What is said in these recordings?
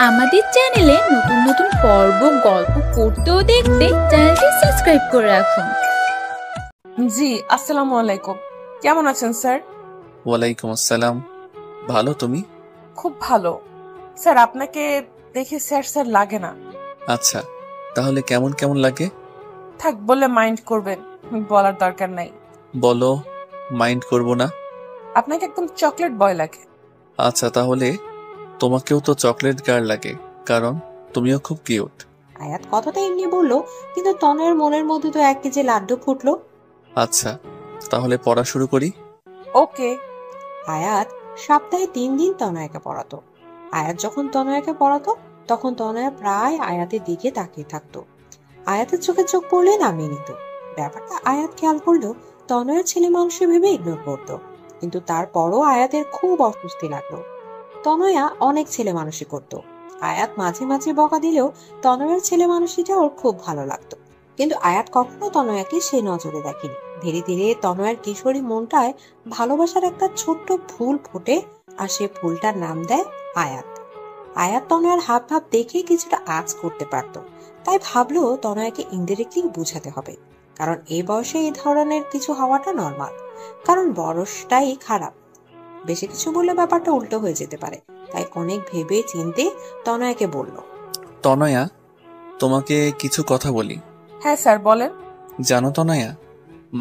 আমাদের চ্যানেলে নতুন নতুন পর্ব গল্প পড়তে ও দেখতে চ্যানেলটি সাবস্ক্রাইব করে রাখুন। জি, আসসালামু আলাইকুম। কেমন আছেন স্যার? ওয়ালাইকুম আসসালাম। ভালো, তুমি? খুব ভালো। স্যার, আপনাকে দেখে স্যার স্যার লাগে না। আচ্ছা, তাহলে কেমন কেমন লাগে? থাক, বলে মাইন্ড করবেন, বলার দরকার নাই। বলো, মাইন্ড করব না। আপনাকে একদম চকলেট বয় লাগে। আচ্ছা, তাহলে তোমাকেও তো চকলেট গার্ল লাগে, কারণ তুমিও খুব কিউট। আয়াত কথাটা এমনি বললো, কিন্তু তনয়ের মনের মধ্যে তো এক কেজি লাড্ডু ফুটলো। আচ্ছা, তাহলে পড়া শুরু করি। ওকে। আয়াত সপ্তাহে 3 দিন তনয়াকে পড়াতো। আয়াত যখন তনয়াকে পড়াতো, তখন তনয়া প্রায় আয়াতের দিকে তাকিয়ে থাকতো। আয়াতের চোখে চোখ পড়লে নামিয়ে নিত। ব্যাপারটা আয়াত খেয়াল করলেও তনয়ার ছেলে মানুষ ভেবে ইগনোর করতো। কিন্তু তারপরও আয়াতের খুব অস্বস্তি লাগলো। তনয়া অনেক ছেলে মানুষই করতো। আয়াত মাঝে মাঝে বকা দিলেও তনয়ার ছেলে মানুষিটা ওর খুব ভালো লাগতো। কিন্তু আয়াত কখনো তনয়াকে সে নজরে দেখেনি। ধীরে ধীরে তনয়ার কিশোরী মনটায় ভালোবাসার একটা ছোট্ট ফুল ফোটে, আর সে ফুলটার নাম দেয় আয়াত। আয়াত তনয়ার হাব ভাব দেখে কিছুটা আঁচ করতে পারত, তাই ভাবলো তনয়াকে ইনডিরেক্টলি বুঝাতে হবে, কারণ এই বয়সে এই ধরনের কিছু হওয়াটা নর্মাল। কারণ বয়সটাই খারাপ, বেশি কিছু বললে ব্যাপারটা উল্টো হয়ে যেতে পারে। তাই অনেক ভেবে চিনতে তনয়াকে বলল, তনয়া, তোমাকে কিছু কথা বলি। হ্যাঁ স্যার, বলেন। জানো তনয়া,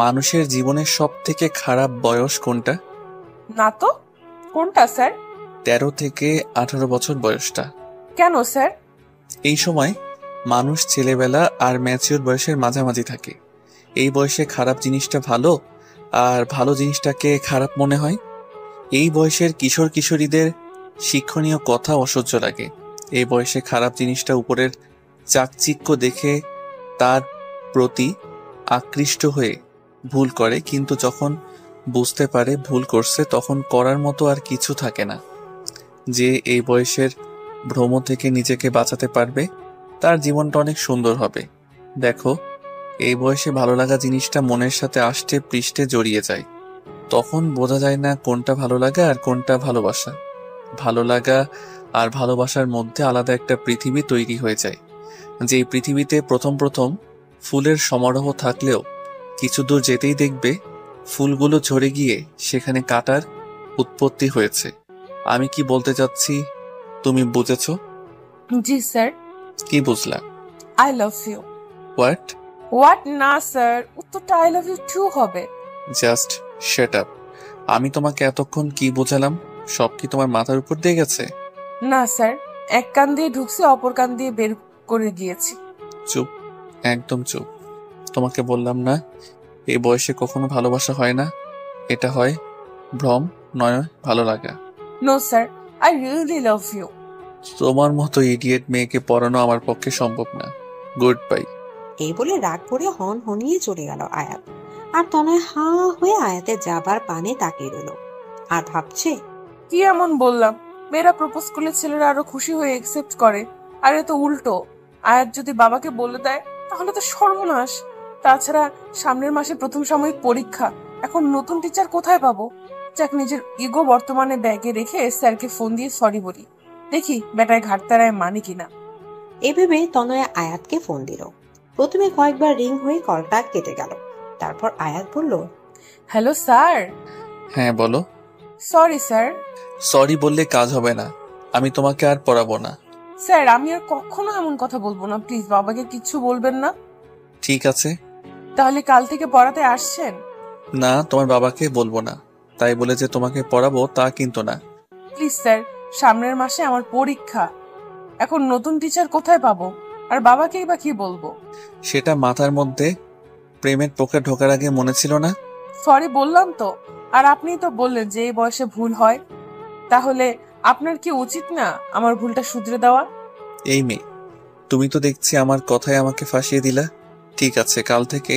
মানুষের জীবনের সব থেকে খারাপ বয়স কোনটা? না তো। কোনটা স্যার? 13 থেকে 18 বছর বয়সটা। কেন স্যার? এই সময় মানুষ ছেলেবেলা আর ম্যাচিওর বয়সের মাঝামাঝি থাকে। এই বয়সে খারাপ জিনিসটা ভালো আর ভালো জিনিসটাকে খারাপ মনে হয়। এই বয়সের কিশোর কিশোরীদের শিক্ষণীয় কথা অসহ্য লাগে। এই বয়সে খারাপ জিনিসটা উপরের চাকচিক্য দেখে তার প্রতি আকৃষ্ট হয়ে ভুল করে, কিন্তু যখন বুঝতে পারে ভুল করছে তখন করার মতো আর কিছু থাকে না। যে এই বয়সের ভ্রম থেকে নিজেকে বাঁচাতে পারবে তার জীবনটা অনেক সুন্দর হবে। দেখো, এই বয়সে ভালো লাগা জিনিসটা মনের সাথে আষ্টে পৃষ্ঠে জড়িয়ে যায়। তখন বোঝা যায় না কোনটা ভালো লাগা আর কোনটা ভালোবাসা। ভালো লাগা আর ভালোবাসার মধ্যে আলাদা একটা পৃথিবী তৈরি হয়ে যায়। যে পৃথিবীতে প্রথম প্রথম ফুলের সমারোহ থাকলেও কিছু দূর যেতেই দেখবে ফুলগুলো ঝরে গিয়ে সেখানে কাঁটার উৎপত্তি হয়েছে। আমি কি বলতে চাচ্ছি তুমি বুঝেছ? জি স্যার। কি বুঝলা? I love you. What? What না স্যার, উত্তরটা আই লাভ ইউ টু হবে। Just shut up. আমি তোমাকে এতক্ষণ কি বোঝালাম সব কি তোমার মাথার উপর দিয়ে গেছে? না স্যার, এক কান দিয়ে ঢুকছে, অপর কান দিয়ে বের করে গিয়েছি। চুপ, একদম চুপ। তোমাকে বললাম না এই বয়সে কখনো ভালোবাসা হয় না, এটা হয় ভ্রম, নয় ভালো লাগা। No sir, I really love you. তোমার মতো ইডিয়েট মেয়েকে পড়ানো আমার পক্ষে সম্ভব না। Goodbye. এই বলে রাগ করে হন হনিয়ে চলে গেল আয়াত। আর তনয় হা হয়ে আয়াতের যাবার পানে তাকিয়ে রইল আর ভাবছে, কি এমন বললাম? মেয়েরা প্রপোজ করলে ছেলেরা আরো খুশি হয়ে একসেপ্ট করে, আর এ তো উল্টো। আয়াত যদি বাবাকে বলে দেয় তাহলে তো সর্বনাশ। তাছাড়া সামনের মাসে প্রথম সাময়িক পরীক্ষা, এখন নতুন টিচার কোথায় পাবো? যাক, নিজের ইগো বর্তমানে ব্যাগে রেখে স্যারকে ফোন দিয়ে সরি বলি, দেখি বেটায় ঘাটতারায় মানে কিনা। এভাবে তনয়া আয়াতকে ফোন দিল। প্রথমে কয়েকবার রিং হয়ে কলটা কেটে গেল। তারপর আয়াত বলল, হ্যালো স্যার। হ্যাঁ বলো। Sorry sir. সরি বললে কাজ হবে না, আমি তোমাকে আর পড়াবো না। স্যার, আমি আর কখনো এমন কথা বলবো না, প্লিজ বাবাকে কিচ্ছু বলবেন না। ঠিক আছে। তাহলে কাল থেকে পড়াতে আসছেন? না, তোমার বাবাকে বলবো না, তাই বলে যে তোমাকে পড়াবো তা কিন্তু না। প্লিজ স্যার, সামনের মাসে আমার পরীক্ষা, এখন নতুন টিচার কোথায় পাবো, আর বাবাকেই বা কি বলবো? সেটা মাথার মধ্যে প্রেমের পোকা ঢোকার আগে মনে ছিল না? সরি বললাম তো, আর আপনিই তো বললেন যে এই বয়সে ভুল হয়। তাহলে আপনার কি উচিত না আমার ভুলটা শুধরে দেওয়া? এই মেয়ে, তুমি তো দেখছি আমার কথায় আমাকে ফাঁসিয়ে দিলা। ঠিক আছে, কাল থেকে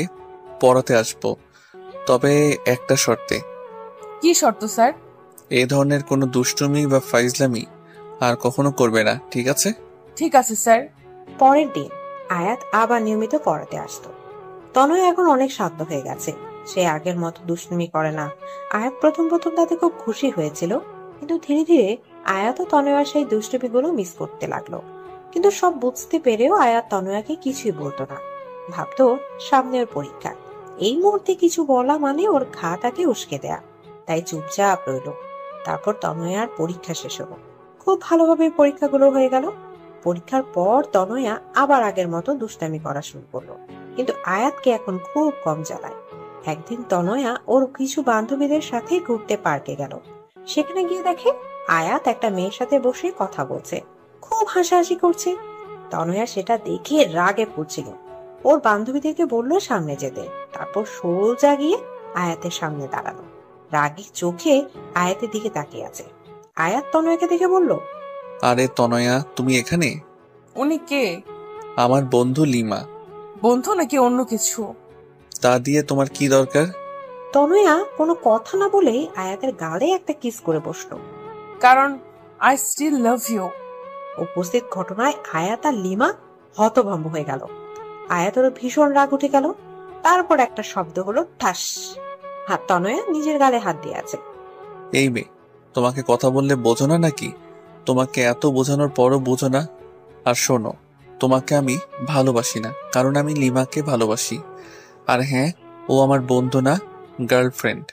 পড়াতে আসবো, তবে একটা শর্তে। কি শর্ত স্যার? এ ধরনের কোনো দুষ্টুমি বা ফাইজলামি আর কখনো করবে না, ঠিক আছে? ঠিক আছে স্যার। পরের দিন আয়াত আবার নিয়মিত পড়াতে আসতো। তনয় এখন অনেক শান্ত হয়ে গেছে, সে আগের মতো দুষ্টুমি করে না। আয়াত প্রথম প্রথম তাতে খুব খুশি হয়েছিল, কিন্তু ধীরে ধীরে আয়াত ও তনয়ার সেই দুষ্টুমিগুলো মিস করতে লাগলো। কিন্তু সব বুঝতে পেরেও আয়াত তনয়াকে কিছুই বলতো না। ভাবতো সামনের পরীক্ষা, এই মুহূর্তে কিছু বলা মানে ওর ঘাটাকে উস্কে দেয়া। তাই চুপচাপ রইল। তারপর তনয়ার পরীক্ষা শেষ হলো। খুব ভালোভাবে পরীক্ষাগুলো হয়ে গেল। পরীক্ষার পর তনয়া আবার আগের মতো দুষ্টামি করা শুরু করলো, কিন্তু আয়াতকে এখন খুব কম জ্বালায়। একদিন তনয়া ওর কিছু বান্ধবীদের সাথে ঘুরতে পার্কে গেল। সেখানে গিয়ে দেখে আয়াত একটা মেয়ের সাথে বসে কথা বলছে, খুব হাসাহাসি করছে। তনয়া সেটা দেখে রাগে পড়ছিল। ওর বান্ধবীদেরকে বলল সামনে যেতে। তারপর সোজা গিয়ে আয়াতের সামনে দাঁড়ালো। রাগী চোখে আয়াতের দিকে তাকিয়ে আছে। আয়াত তনয়াকে দেখে বলল, আরে তনয়া, তুমি এখানে? উনি কে? আমার বন্ধু লিমা। বন্ধু নাকি অন্য কিছু? তা দিয়ে তোমার কি দরকার? তনয়া কোনো কথা না বলেই আয়াতের গালে একটা কিস করে বসলো। কারণ আই স্টিল লাভ ইউ। উপস্থিত ঘটনায় আয়াত আর লিমা হতভম্ব হয়ে গেল। আয়াতেরও ভীষণ রাগ উঠে গেল। তারপর একটা শব্দ হলো ঠাস। হাত তনয়া নিজের গালে হাত দিয়ে আছে। এই মেয়ে, তোমাকে কথা বললে বোঝো না নাকি? তোমাকে এত বোঝানোর পরও বোঝো না? আর শোনো, তোমাকে আমি ভালোবাসি না, কারণ আমি লিমাকে ভালোবাসি। আর হ্যাঁ, ও আমার বন্ধু না, গার্লফ্রেন্ড।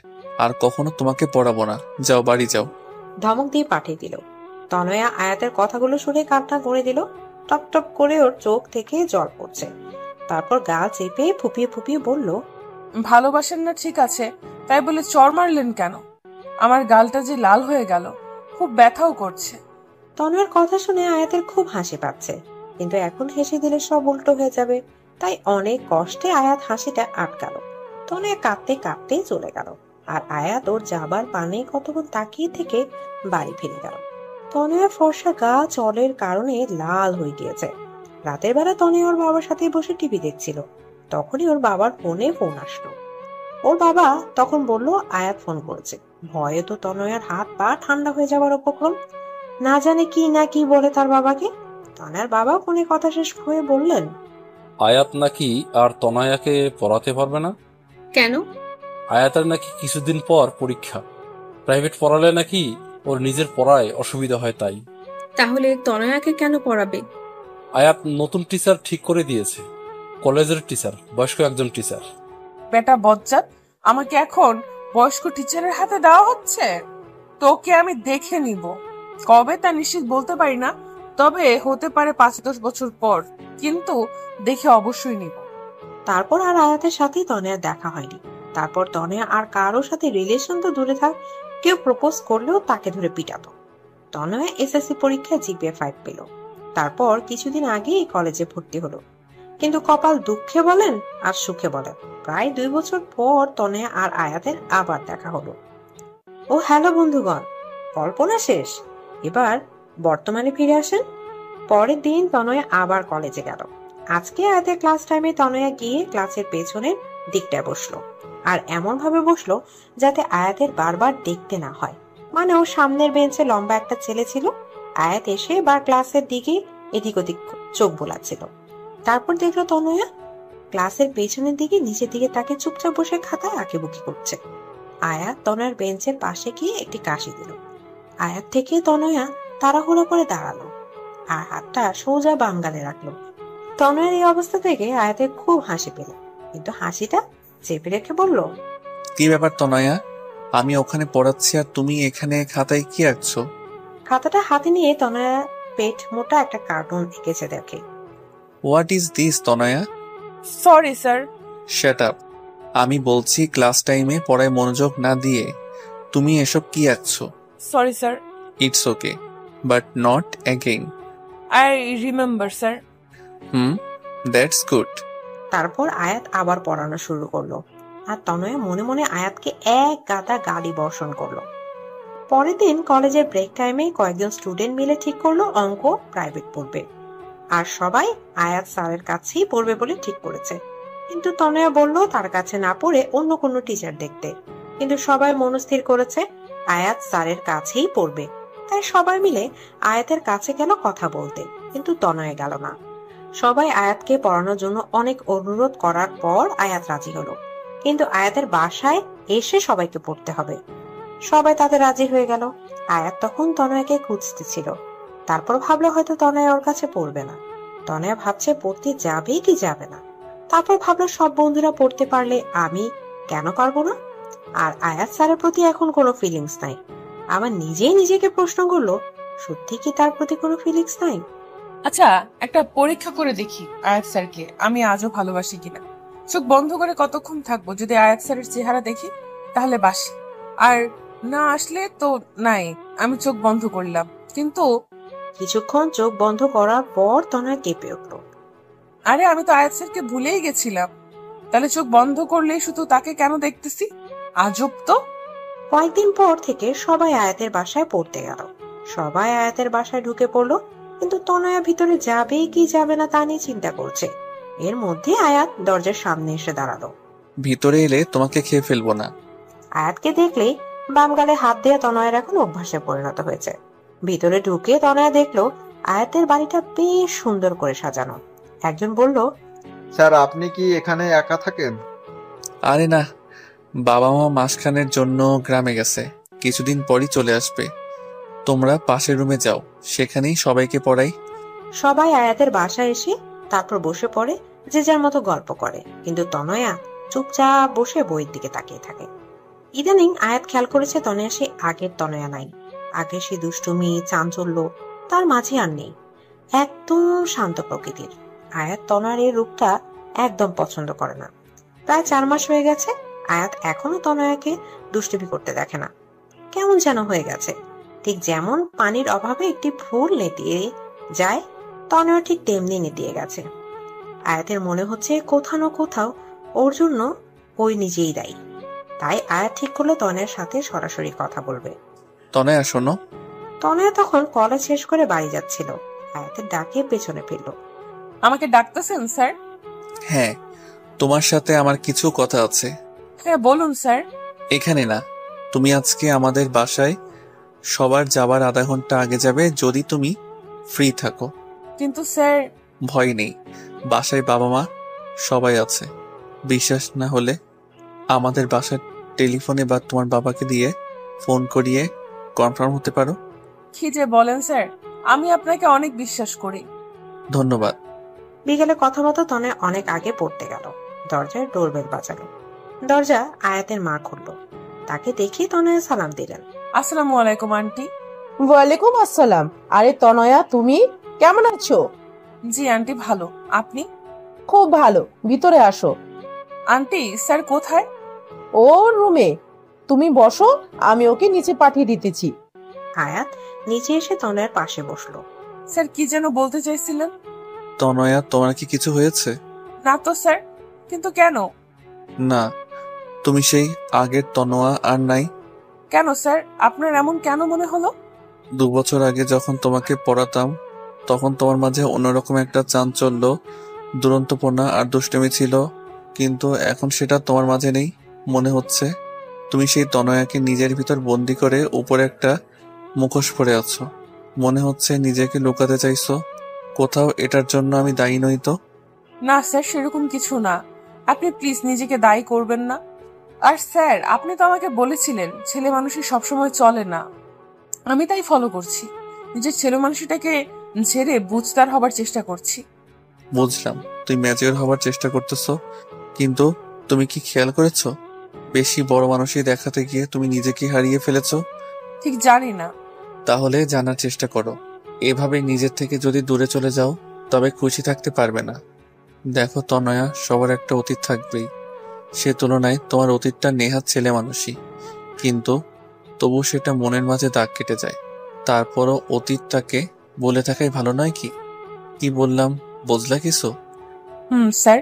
আর কখনো তোমাকে পড়াবো না। যাও, বাড়ি যাও। ধমক দিয়ে পাঠিয়ে দিল। তনয়া আয়াতের কথাগুলো শুনে কান্না করে দিল। টপ টপ করে ওর চোখ থেকে জল পড়ছে। তারপর গাল চেপে ফুপিয়ে ফুপিয়ে বলল, ভালোবাসেন না ঠিক আছে, তাই বলে চর মারলেন কেন? আমার গালটা যে লাল হয়ে গেল, খুব ব্যথাও করছে। তনয়ার কথা শুনে আয়াতের খুব হাসি পাচ্ছে, কিন্তু এখন হেসে দিলে সব উল্টো হয়ে যাবে। তাই অনেক কষ্টে আয়াত হাসিটা আটকালো। তনয়া কাঁদতে কাঁদতে চলে গেল। আর আয়াত ওর যাবার পানে কতক্ষণ তাকিয়ে থেকে বাড়ি ফিরে গেল। তনয়ার ফর্সা গা জলের কারণে লাল হয়ে গিয়েছে। রাতের বেলা তনয়া ওর বাবার সাথে বসে টিভি দেখছিল। তখনই ওর বাবার ফোনে ফোন আসলো। ওর বাবা তখন বলল আয়াত ফোন করেছে। ভয়ে তো তনয়ার হাত পা ঠান্ডা হয়ে যাবার উপক্রম। না জানে কি না কি বলে তার বাবাকে। তনয়ার বাবা ফোনে কথা শেষ হয়ে বললেন, আয়াত নাকি আর তনয়াকে পড়াতে পারবে না। কেন? আয়াতের নাকি কিছুদিন পর পরীক্ষা। প্রাইভেট পড়ালে নাকি ওর নিজের পড়ায় অসুবিধা হয়। তাই তাহলে তনয়াকে কেন পড়াবে? আয়াত নতুন টিচার ঠিক করে দিয়েছে, কলেজের টিচার, বয়স্ক একজন টিচার। বেটা বজ্জাত, আমাকে এখন বয়স্ক টিচারের হাতে দেওয়া হচ্ছে? তোকে আমি দেখে নিব। কবে তা নিশ্চিত বলতে পারি না, তবে হতে পারে 5-10 বছর পর, কিন্তু দেখে অবশ্যই নিব। তারপর আর আয়াতের সাথে তনয়ার দেখা হয়নি। তারপর তনয়া আর কারোর সাথে রিলেশন তো দূরে থাক, কেউ প্রপোজ করলেও তাকে ধরে পিটাতো। তনয়া এসএসসি পরীক্ষায় জিপিএ 5 পেল। তারপর কিছুদিন আগেই কলেজে ভর্তি হলো। কিন্তু কপাল দুঃখে বলেন আর সুখে বলেন, প্রায় 2 বছর পর তনয়া আর আয়াতের আবার দেখা হলো। ও হ্যালো বন্ধুগণ, কল্পনা শেষ। এবার বর্তমানে ফিরে আসেন। পরের দিন তনয়া আবার কলেজে গেল। আজকে আয়াতের ক্লাস টাইমে তনয়া গিয়ে ক্লাসের পেছনের দিকটায় বসলো। আর এমন ভাবে বসলো যাতে আয়াতের বারবার দেখতে না হয়। মানে ওর সামনের বেঞ্চে লম্বা একটা ছেলে ছিল। আয়াত এসে বার ক্লাসের দিকে এদিক ওদিক চোখ বোলাচ্ছিল। তারপর দেখলো তনয়া ক্লাসের পেছনের দিকে নিচের দিকে তাকে চুপচাপ বসে খাতায় আঁকিবুকি করছে। আয়াত তনয়ার বেঞ্চের পাশে গিয়ে একটি কাশি দিল। আয়াত থেকে তনয়া তাড়াহুড়ো করে দাঁড়ালো আর হাতটা সোজা বাম গালে রাখলো। তনয়ার এই অবস্থা থেকে আয়াতের খুব হাসি পেল, কিন্তু হাসিটা চেপে রেখে বলল, কি ব্যাপার তনয়া? আমি ওখানে পড়াচ্ছি আর তুমি এখানে খাতায় কি আঁকছো? খাতাটা হাতে নিয়ে তনয়া পেট মোটা একটা কার্টুন এঁকেছে দেখে। What is this Tanaya? Sorry sir. Shut up. আমি বলছি ক্লাস টাইমে পড়ায় মনোযোগ না দিয়ে তুমি এসব কি আঁকছো? Sorry sir. It's okay, but not again. I remember sir. That's good. তারপর আয়াত আবার পড়ানো শুরু করলো। আর তনয়া মনে মনে আয়াতকে এক গাদা গালি বর্ষণ করলো। পরের দিন কলেজের ব্রেক টাইমে কয়েকজন স্টুডেন্ট মিলে ঠিক করলো অঙ্ক প্রাইভেট পড়বে। আর সবাই আয়াত স্যারের কাছেই পড়বে বলে ঠিক করেছে। কিন্তু তনয়া বলল তার কাছে না পড়ে অন্য কোনো টিচার দেখতে। কিন্তু সবাই মনস্থির করেছে আয়াত স্যারের কাছেই পড়বে। তাই সবাই মিলে আয়াতের কাছে গেল কথা বলতে, কিন্তু তনয়া গেল না। সবাই আয়াতকে পড়ানোর জন্য অনেক অনুরোধ করার পর আয়াত রাজি হলো। কিন্তু আয়াতের বাসায় এসে সবাইকে পড়তে হবে। সবাই তাতে রাজি হয়ে গেল। আয়াত তখন তনয়াকে খুঁজতেছিল। তারপর ভাবলো হয়তো তনয়া ওর কাছে পড়বে না। তনয়া ভাবছে পড়তে যাবে কি যাবে না। তারপর ভাবলো সব বন্ধুরা পড়তে পারলে আমি কেন পারবো না। আর আয়াত স্যারের প্রতি এখন কোনো ফিলিংস নাই। আবার নিজেই নিজেকে প্রশ্ন করলো, সত্যি কি তার প্রতি কোনো ফিলিংস নাই? আচ্ছা, একটা পরীক্ষা করে দেখি আয়াত স্যারকে আমি আজও ভালোবাসি কিনা। চোখ বন্ধ করে কতক্ষণ থাকবো? যদি আয়াত স্যারের চেহারা দেখি তাহলে বাসি, আর না আসলে তো নাই। আমি চোখ বন্ধ করলাম, কিন্তু কিছুক্ষণ চোখ বন্ধ করার পর তনয়া কেঁপে উঠল। আরে আমি তো আয়াত স্যারকে ভুলেই গেছিলাম। তাহলে চোখ বন্ধ করলেই শুধু তাকে কেন দেখতেছি? আজব তো। কয়েকদিন পর থেকে সবাই আয়াতের বাসায় পড়তে গেল। সবাই আয়াতের বাসায় ঢুকে পড়লো, কিন্তু তনয়া ভিতরে যাবে কি যাবে না তা নিয়ে চিন্তা করছে। এর মধ্যে আয়াত দরজার সামনে এসে দাঁড়ালো। ভিতরে এলে তোমাকে খেয়ে ফেলবো না। আয়াতকে দেখলেই বাম গালে হাত দেওয়া তনয়ের এখন অভ্যাসে পরিণত হয়েছে। ভিতরে ঢুকে তনয়া দেখলো আয়াতের বাড়িটা বেশ সুন্দর করে সাজানো। একজন বলল, স্যার আপনি কি এখানে একা থাকেন? আরে না, বাবা মা মাসখানের জন্য গ্রামে গেছে, কিছুদিন পরই চলে আসবে। তোমরা পাশের রুমে যাও, সেখানেই সবাইকে পড়াই। সবাই আয়াতের বাসায় এসে তারপর বসে পড়ে, যে যার মতো গল্প করে, কিন্তু তনয়া চুপচাপ বসে বইয়ের দিকে তাকিয়ে থাকে। ইদানিং আয়াত খেয়াল করেছে তনয়া সে আগের তনয়া নাই। আগে সে দুষ্টুমি চাঞ্চল্য তার মাঝে আর নেই, একদম শান্ত প্রকৃতির। আয়াত তনয়ার এই রূপটা একদম পছন্দ করে না। প্রায় 4 মাস হয়ে গেছে, আয়াত এখনো তনয়াকে দুষ্টুমি করতে দেখে না। কেমন যেন হয়ে গেছে, ঠিক যেমন পানির অভাবে একটি ফুল নেতিয়ে যায়, তনয়া ঠিক তেমনি নেতিয়ে গেছে। আয়াতের মনে হচ্ছে কোথাও না কোথাও ওর জন্য ওই নিজেই দায়ী। তাই আয়াত ঠিক করলো তনয়ার সাথে সরাসরি কথা বলবে। তনয়া শোনো। তনয়া তখন কলেজ শেষ করে বাড়ি যাচ্ছিল। আয়াতের ডাকে পেছনে ফিরল। আমাকে ডাকতেছেন স্যার? হ্যাঁ, তোমার সাথে আমার কিছু কথা আছে। হ্যাঁ বলুন স্যার। এখানে না, তুমি আজকে আমাদের বাসায় সবার যাবার আধা ঘন্টা আগে যাবে, যদি তুমি ফ্রি থাকো। কিন্তু স্যার। ভয় নেই, বাসায় বাবা মা সবাই আছে। বিশ্বাস না হলে আমাদের বাসার টেলিফোনে বা তোমার বাবাকে দিয়ে ফোন করিয়ে কনফার্ম হতে পারো। কি যে বলেন স্যার, আমি আপনাকে অনেক বিশ্বাস করি। ধন্যবাদ। বিকেলে কথা মতো তনয়া অনেক আগে পড়তে গেল। দরজায় ডোরবেল বাজালো। দরজা আয়াতের মা খুলল। তাকে দেখে তনয়া সালাম দিলেন। আসসালামু আলাইকুম আন্টি। ওয়ালাইকুম আসসালাম। আরে তনয়া, তুমি কেমন আছো? জি আন্টি, ভালো। আপনি? খুব ভালো, ভিতরে আসো। আন্টি, স্যার কোথায়? ওর রুমে। তুমি বসো, আমি ওকে নিচে পাঠিয়ে দিতেছি। আয়াত নিচে এসে তনয়ার পাশে বসলো। স্যার কি যেন বলতে চাইছিলেন? তনয়া, তোমার কি কিছু হয়েছে? না তো স্যার। কিন্তু কেন? না, তুমি সেই আগের তনোয়া আর নাই। কেন স্যার, আপনার এমন কেন মনে হলো? 2 বছর আগে যখন তোমাকে পড়াতাম, তখন তোমার মাঝে অন্যরকম একটা চাঞ্চল্য, দুরন্তপনা আর দুষ্টুমি ছিল, কিন্তু এখন সেটা তোমার মাঝে নেই। মনে হচ্ছে তুমি সেই তনয়াকে নিজের ভিতর বন্দি করে উপরে একটা মুখোশ পরে আছো। মনে হচ্ছে নিজেকে লুকাতে চাইছো কোথাও। এটার জন্য আমি দায়ী নই তো? না স্যার, সেরকম কিছু না। আপনি প্লিজ নিজেকে দায়ী করবেন না। আর স্যার, আপনি তো আমাকে বলেছিলেন ছেলে মানুষই সবসময় চলে না। আমি তাই ফলো করছি। নিজের ছেলে মানুষটাকে ঝেড়ে বুঝদার হবার চেষ্টা করছি। বুঝলাম তুই ম্যাচিওর হবার চেষ্টা করতেছো, কিন্তু তুমি কি খেয়াল করেছো বেশি বড় মানুষই দেখাতে গিয়ে তুমি নিজেকে হারিয়ে ফেলেছো? ঠিক জানি না। তাহলে জানার চেষ্টা করো। এভাবে নিজের থেকে যদি দূরে চলে যাও তবে খুশি থাকতে পারবে না। দেখো তনয়া, সবার একটা অতীত থাকবেই। সে তুলনায় তোমার অতীতটা নেহাত ছেলে মানুষই, কিন্তু তবু সেটা মনের মাঝে দাগ কেটে যায়। তারপরও অতীতটাকে বলে থাকাই ভালো নয় কি? কি বললাম বুঝলা কিছু? স্যার।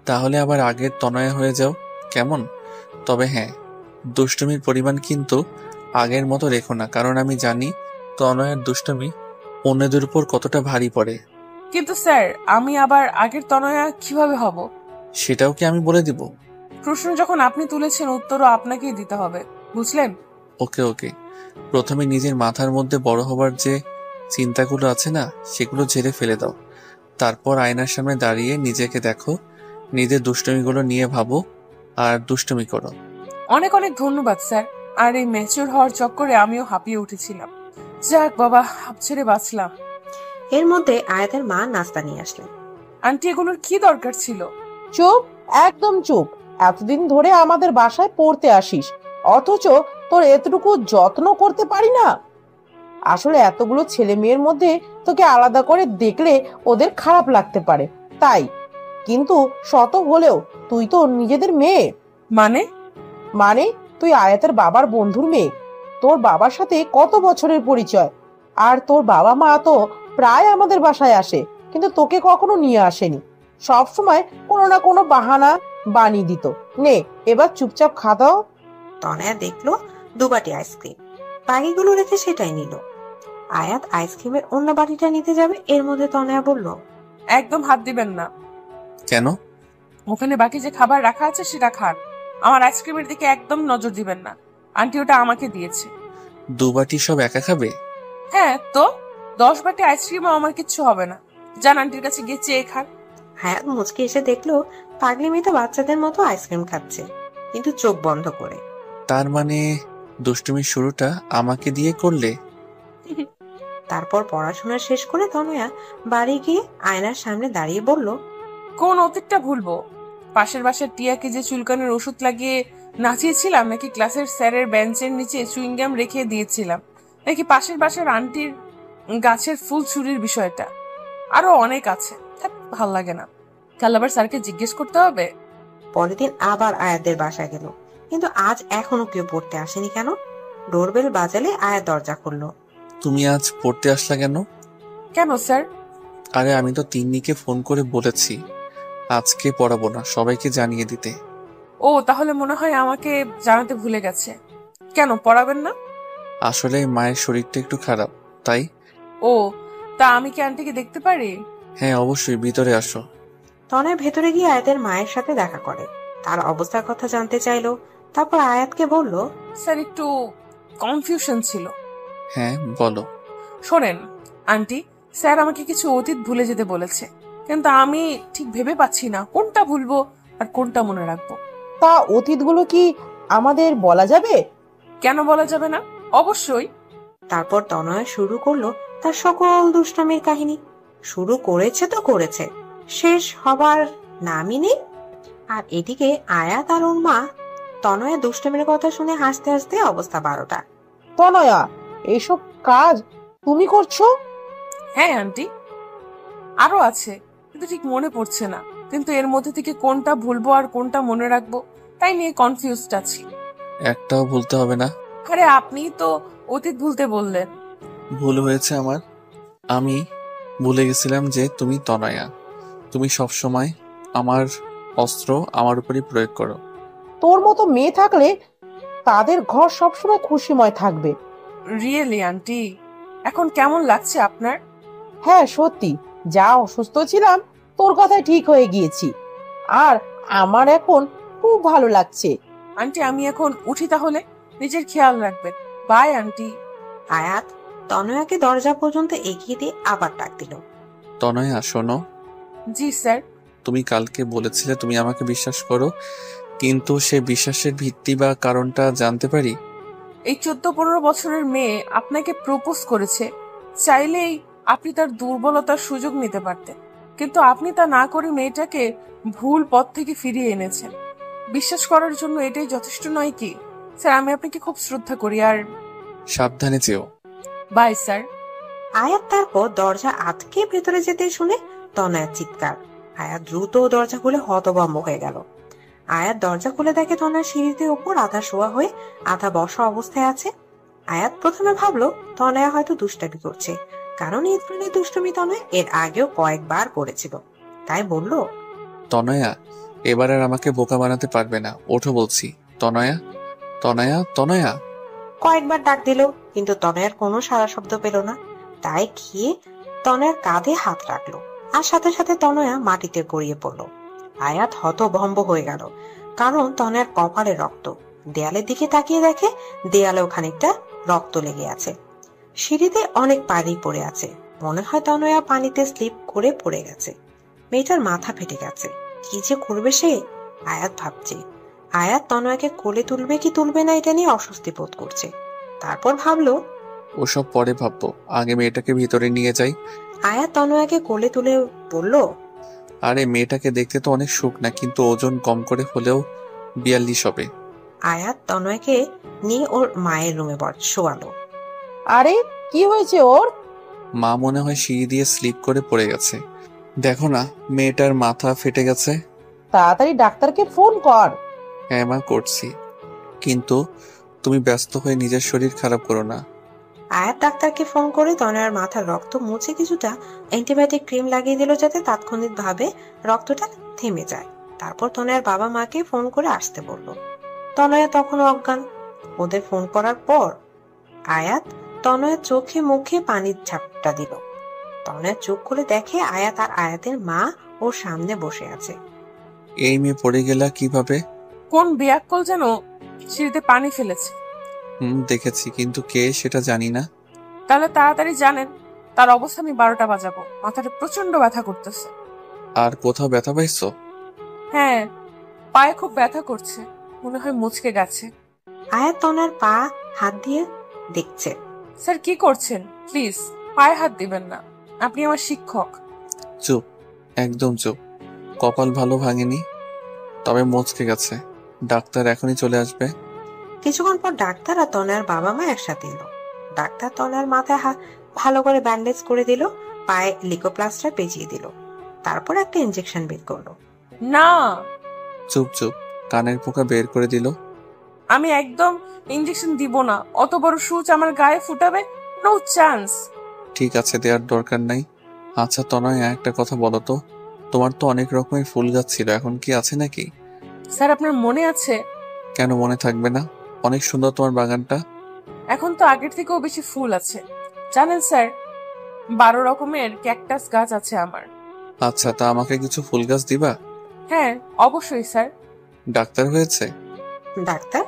তাহলে আবার আগের তনয়া হয়ে যাও, কেমন? তবে হ্যাঁ, দুষ্টুমির পরিমাণ কিন্তু আগের মতো রেখো না, কারণ আমি জানি তনয়ার দুষ্টুমি অন্যদের উপর কতটা ভারী পড়ে। কিন্তু স্যার, আমি আবার আগের তনয়া কিভাবে হব? সেটাও কি আমি বলে দিব? প্রশ্ন যখন আপনি তুলেছেন, উত্তরও আপনাকেই দিতে হবে, বুঝলেন? ওকে ওকে, প্রথমে নিজের মাথার মধ্যে বড় হবার যে চিন্তাগুলো আছে না, সেগুলো ঝেড়ে ফেলে দাও। তারপর আয়নার সামনে দাঁড়িয়ে নিজেকে দেখো, নিজের দুষ্টুমিগুলো নিয়ে ভাবো আর দুষ্টুমি করো। অনেক অনেক ধন্যবাদ স্যার। আর এই ম্যাচিউর হওয়ার চক্করে আমিও হাঁপিয়ে উঠেছিলাম। যাক বাবা, হাঁপ ছেড়ে বাঁচলাম। এর মধ্যে আয়াতের মা নাস্তা নিয়ে আসলেন। আন্টি, এগুলোর কি দরকার ছিল? চুপ, একদম চুপ। এতদিন ধরে আমাদের বাসায় পড়তে আসিস, অথচ তোর এতটুকু যত্ন করতে পারি না। আসলে এতগুলো ছেলে মেয়ের মধ্যে তোকে আলাদা করে দেখলে ওদের খারাপ লাগতে পারে, তাই। কিন্তু শত হলেও তুই তো নিজেদের মেয়ে। মানে? মানে তুই আয়াতের বাবার বন্ধুর মেয়ে। তোর বাবার সাথে কত বছরের পরিচয়। আর তোর বাবা মা তো প্রায় আমাদের বাসায় আসে, কিন্তু তোকে কখনো নিয়ে আসেনি। সব সময় কোনো না কোনো বাহানা বানিয়ে দিত। নে, এবার চুপচাপ খা দাও। তনয়া দেখলো 2 বাটি আইসক্রিম, বাকিগুলো রেখে সেটাই নিল। আয়াত আইসক্রিমের অন্য বাটিটা নিতে যাবে, এর মধ্যে তনয়া বলল, একদম হাত দিবেন না। কেন? ওখানে বাকি যে খাবার রাখা আছে সেটা খান। আমার আইসক্রিমের দিকে একদম নজর দিবেন না। আন্টি ওটা আমাকে দিয়েছে। 2 বাটি সব একা খাবে? হ্যাঁ তো, 10 বাটি আইসক্রিমও আমার কিচ্ছু হবে না। যান, আন্টির কাছে গিয়ে চেয়ে খান। হায়াত মুচকে এসে দেখলো পাগলি মেয়েটা বাচ্চাদের মতো আইসক্রিম খাচ্ছে, কিন্তু চোখ বন্ধ করে। তার মানে দুষ্টুমির শুরুটা আমাকে দিয়ে করলে? তারপর পড়াশোনা শেষ করে তনয়া বাড়ি গিয়ে আয়নার সামনে দাঁড়িয়ে বলল, কোন অতীতটা ভুলবো? পাশের বাসার টিয়াকে যে চুলকানোর ওষুধ লাগিয়ে নাচিয়েছিলাম, নাকি ক্লাসের স্যারের বেঞ্চের নিচে চুইংগাম রেখে দিয়েছিলাম, নাকি পাশের বাসার আন্টির গাছের ফুল চুরির বিষয়টা? আরো অনেক আছে, ভাল লাগে না। কাল আবার স্যারকে জিজ্ঞেস করতে হবে। পরের দিন আবার আয়াতদের বাসায় গেল, কিন্তু আজ এখনো কেউ পড়তে আসেনি। কেন? ডোরবেল বাজালে আয়াত দরজা খুললো। তুমি আজ পড়তে আসলা কেন? কেন স্যার? আরে আমি তো তিন্নিকে ফোন করে বলেছি আজকে পড়াবো না, সবাইকে জানিয়ে দিতে। ও, তাহলে মনে হয় আমাকে জানাতে ভুলে গেছে। কেন পড়াবেন না? আসলে মায়ের শরীরটা একটু খারাপ, তাই। ও, তা আমি কি আন্টিকে দেখতে পারি? হ্যাঁ অবশ্যই, ভিতরে আসো। তনয়া ভেতরে গিয়ে আয়াতের মায়ের সাথে দেখা করে, তার অবস্থার কথা জানতে চাইলো। তারপর আয়াতকে বলল, স্যার, একটু কনফিউশন ছিল। হ্যাঁ বলো। শোনেন আন্টি, স্যার আমাকে কিছু অতীত ভুলে যেতে বলেছে, কিন্তু আমি ঠিক ভেবে পাচ্ছি না কোনটা ভুলবো আর কোনটা মনে রাখবো। তা অতীতগুলো কি আমাদের বলা যাবে? কেন বলা যাবে না? অবশ্যই। তারপর তনয়া শুরু করলো তার সকল দুষ্টামির কাহিনী। শুরু করেছে তো করেছে, শেষ হবার নামই নেই। আর এদিকে আয়াত আর ওর মা তনয়া দুষ্টামির কথা শুনে হাসতে হাসতে অবস্থা 12টা। তনয়া, এইসব কাজ তুমি করছো? হ্যাঁ আন্টি, আরো আছে, কিন্তু ঠিক মনে পড়ছে না। কিন্তু এর মধ্যে থেকে কোনটা ভুলবো আর কোনটা মনে রাখবো তাই নিয়ে কনফিউজড আছি। একটাও ভুলতে হবে না। আরে আপনি তো অতীত ভুলতে বললেন। ভুল হয়েছে আমার। আমি ভুলে গেছিলাম যে তুমি তনয়া। তুমি সবসময় আমার অস্ত্র আমার উপরই প্রয়োগ করো। তোর মতো মেয়ে থাকলে তাদের ঘর সবসময় খুশিময় থাকবে। রিয়েলি আন্টি, এখন কেমন লাগছে আপনার? হ্যাঁ সত্যি, যা অসুস্থ ছিলাম তোর কথায় ঠিক হয়ে গিয়েছি। আর আমার এখন খুব ভালো লাগছে। আন্টি, আমি এখন উঠি তাহলে। নিজের খেয়াল রাখবেন। By aunty. আয়াত তনয়াকে দরজা পর্যন্ত এগিয়ে দিয়ে আবার ডাক দিল, তনয়া শোনো। জি স্যার। তুমি কালকে বলেছিলে তুমি আমাকে বিশ্বাস করো, কিন্তু সে বিশ্বাসের ভিত্তি বা কারণটা জানতে পারি? এই 14-15 বছরের মেয়ে আপনাকে প্রপোজ করেছে, চাইলেই আপনি তার দুর্বলতার সুযোগ নিতে পারতেন, কিন্তু আপনি তা না করে মেয়েটাকে ভুল পথ থেকে ফিরিয়ে এনেছেন। বিশ্বাস করার জন্য এটাই যথেষ্ট নয় কি? স্যার, আমি আপনাকে খুব শ্রদ্ধা করি। আর সাবধানে যেও। Bye sir. আয়াত তারপর দরজা আটকে ভেতরে যেতে শুনে তনয়ার চিৎকার। আয়াত দ্রুত দরজা খুলে হতভম্ব হয়ে গেল। আয়াত দরজা খুলে দেখে তনয়া সিঁড়িতে উপর আধা শোয়া হয়ে আধা বসা অবস্থায় আছে। আয়াত প্রথমে ভাবলো তনয়া হয়তো দুষ্টামি করছে, কারণ এই ধরনের দুষ্টুমি তনয়া এর আগেও কয়েকবার করেছিল। তাই বলল, তনয়া, এবার আর আমাকে বোকা বানাতে পারবে না, ওঠো বলছি। তনয়া, তনয়া, তনয়া। কয়েকবার ডাক দিল, কিন্তু তনয়ার কোনো সাড়া শব্দ পেল না। তাই গিয়ে তনয়ার কাঁধে হাত রাখলো, আর সাথে সাথে তনয়া মাটিতে গড়িয়ে পড়ল। আয়াত হতভম্ব হয়ে গেল, কারণ তনয়ার কপালে রক্ত। দেয়ালের দিকে তাকিয়ে দেখে দেয়ালেও খানিকটা রক্ত লেগে আছে। সিঁড়িতে অনেক পানি পড়ে আছে, মনে হয় তনয়া পানিতে স্লিপ করে পড়ে গেছে। মেয়েটার মাথা ফেটে গেছে, কি যে করবে সে? আয়াত ভাবছে। আয়াত তনয়াকে কোলে তুলবে কি তুলবে না এটা নিয়ে অস্বস্তি বোধ করছে। তারপর ভাবলো ওসব পরে ভাববো, আগে মেয়েটাকে ভিতরে নিয়ে যাই। আয়াত তনয়াকে কোলে তুলে বলল, আরে মেয়েটাকে দেখতে তো অনেক সুখ না, কিন্তু ওজন কম করে হলেও 42 হবে। আয়াত তনয়াকে নিয়ে ওর মায়ের রুমে শোয়ালো। আরে কি হয়েছে ওর? মা মনে হয় সিঁড়ি দিয়ে স্লিপ করে পড়ে গেছে। দেখো না, মেয়েটার মাথা ফেটে গেছে। তাড়াতাড়ি ডাক্তারকে ফোন কর। হ্যাঁ মা, করছি, কিন্তু তুমি ব্যস্ত হয়ে নিজের শরীর খারাপ করো না। আয়াত ডাক্তারকে ফোন করে তনয়ার মাথার রক্ত মুছে কিছুটা অ্যান্টিবায়োটিক ক্রিম লাগিয়ে দিল যাতে তাৎক্ষণিকভাবে রক্তটা থেমে যায়। তারপর তনয়ার বাবা মাকে ফোন করে আসতে বলল। তনয়া তখন অজ্ঞান। ওদের ফোন করার পর আয়াত তনয়ার চোখে মুখে পানির ঝাপটা দিল। তনয়া চোখ খুলে দেখে আয়াত আর আয়াতের মা ওর সামনে বসে আছে। এই মেয়ে পড়ে গেলা কিভাবে? কোন বেয়াক্কল যেন সিঁড়িতে পানি ফেলেছে। দেখেছি, কিন্তু কে সেটা জানি না। তাহলে তাড়াতাড়ি জানেন, তার অবস্থা আমি 12টা বাজাবো। মাথাটা প্রচন্ড ব্যথা করতেছে। আর কোথাও ব্যথা পাইছো? হ্যাঁ, পায়ে খুব ব্যথা করছে, মনে হয় মুচকে গেছে। আয়াত তনয়ার পা হাত দিয়ে দেখছে। স্যার কি করছেন? প্লিজ পায়ে হাত দিবেন না, আপনি আমার শিক্ষক। চুপ, একদম চুপ। কপাল ভালো ভাঙেনি, তবে মচকে গেছে। ডাক্তার এখনই চলে আসবে। কিছুক্ষণ পর ডাক্তার আর তনয়ার বাবা মা একসাথে এলো। ডাক্তার তনয়ার মাথায় ভালো করে ব্যান্ডেজ করে দিল, পায়ে লিকোপ্লাস্টার পেঁচিয়ে দিল, তারপর একটা ইনজেকশন বের করলো। না, চুপ চুপ, কানের পোকা বের করে দিল। আমি একদম ইনজেকশন দিব না। অত বড় সূচ আমার গায়ে ফুটাবে, নো চান্স। ঠিক আছে, দেওয়ার দরকার নাই। আচ্ছা তনয়, একটা কথা বলো তো, তোমার তো অনেক রকমের ফুল গাছ ছিল, এখন কি আছে নাকি? স্যার আপনার মনে আছে? কেন মনে থাকবে না? অনেক সুন্দর তোমার বাগানটা। এখন তো আগের থেকেও বেশি ফুল আছে। জানেন স্যার, 12 রকমের ক্যাকটাস গাছ আছে আমার। আচ্ছা, তা আমাকে কিছু ফুল গাছ দিবা? হ্যাঁ অবশ্যই স্যার। ডাক্তার হয়েছে? ডাক্তার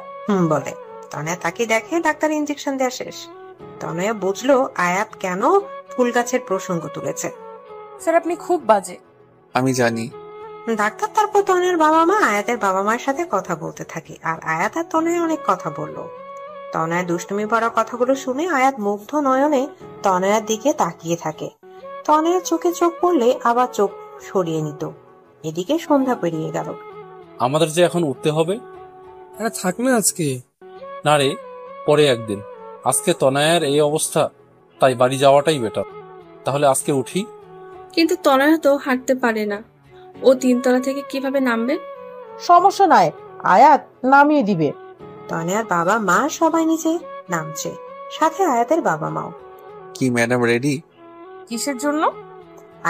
বলে। তনয়া তাকে দেখে ডাক্তার ইনজেকশন দেওয়া শেষ। তনয়া বুঝলো আয়াত কেন ফুল গাছের প্রসঙ্গ তুলেছে। স্যার আপনি খুব বাজে। আমি জানি। ডাক্তার তারপর তনয়ার বাবা মা আয়াতের বাবা মায়ের সাথে কথা বলতে থাকে, আর আয়াত আর তনয়া অনেক কথা বললো। তনয়ার দুষ্টুমি ভরা কথাগুলো শুনে আয়াত মুগ্ধ নয়নে তনয়ার দিকে তাকিয়ে থাকে। তনয়ার চোখে চোখ পড়লে আবার চোখ সরিয়ে নিত। এদিকে সন্ধ্যা পেরিয়ে গেল। আমাদের যে এখন উঠতে হবে। আরে থাক না আজকে। না রে, পরে একদিন। আজকে তনয়ার এই অবস্থা, তাই বাড়ি যাওয়াটাই বেটার। তাহলে আজকে উঠি। কিন্তু তনয়া তো হাঁটতে পারে না, ও 3 তলা থেকে কিভাবে নামবে? সমস্যা নাই, আয়াত নামিয়ে দিবে। তনয়ার বাবা মা সবাই নিচে নামছে, সাথে আয়াতের বাবা মাও। কি ম্যাডাম রেডি? কিসের জন্য?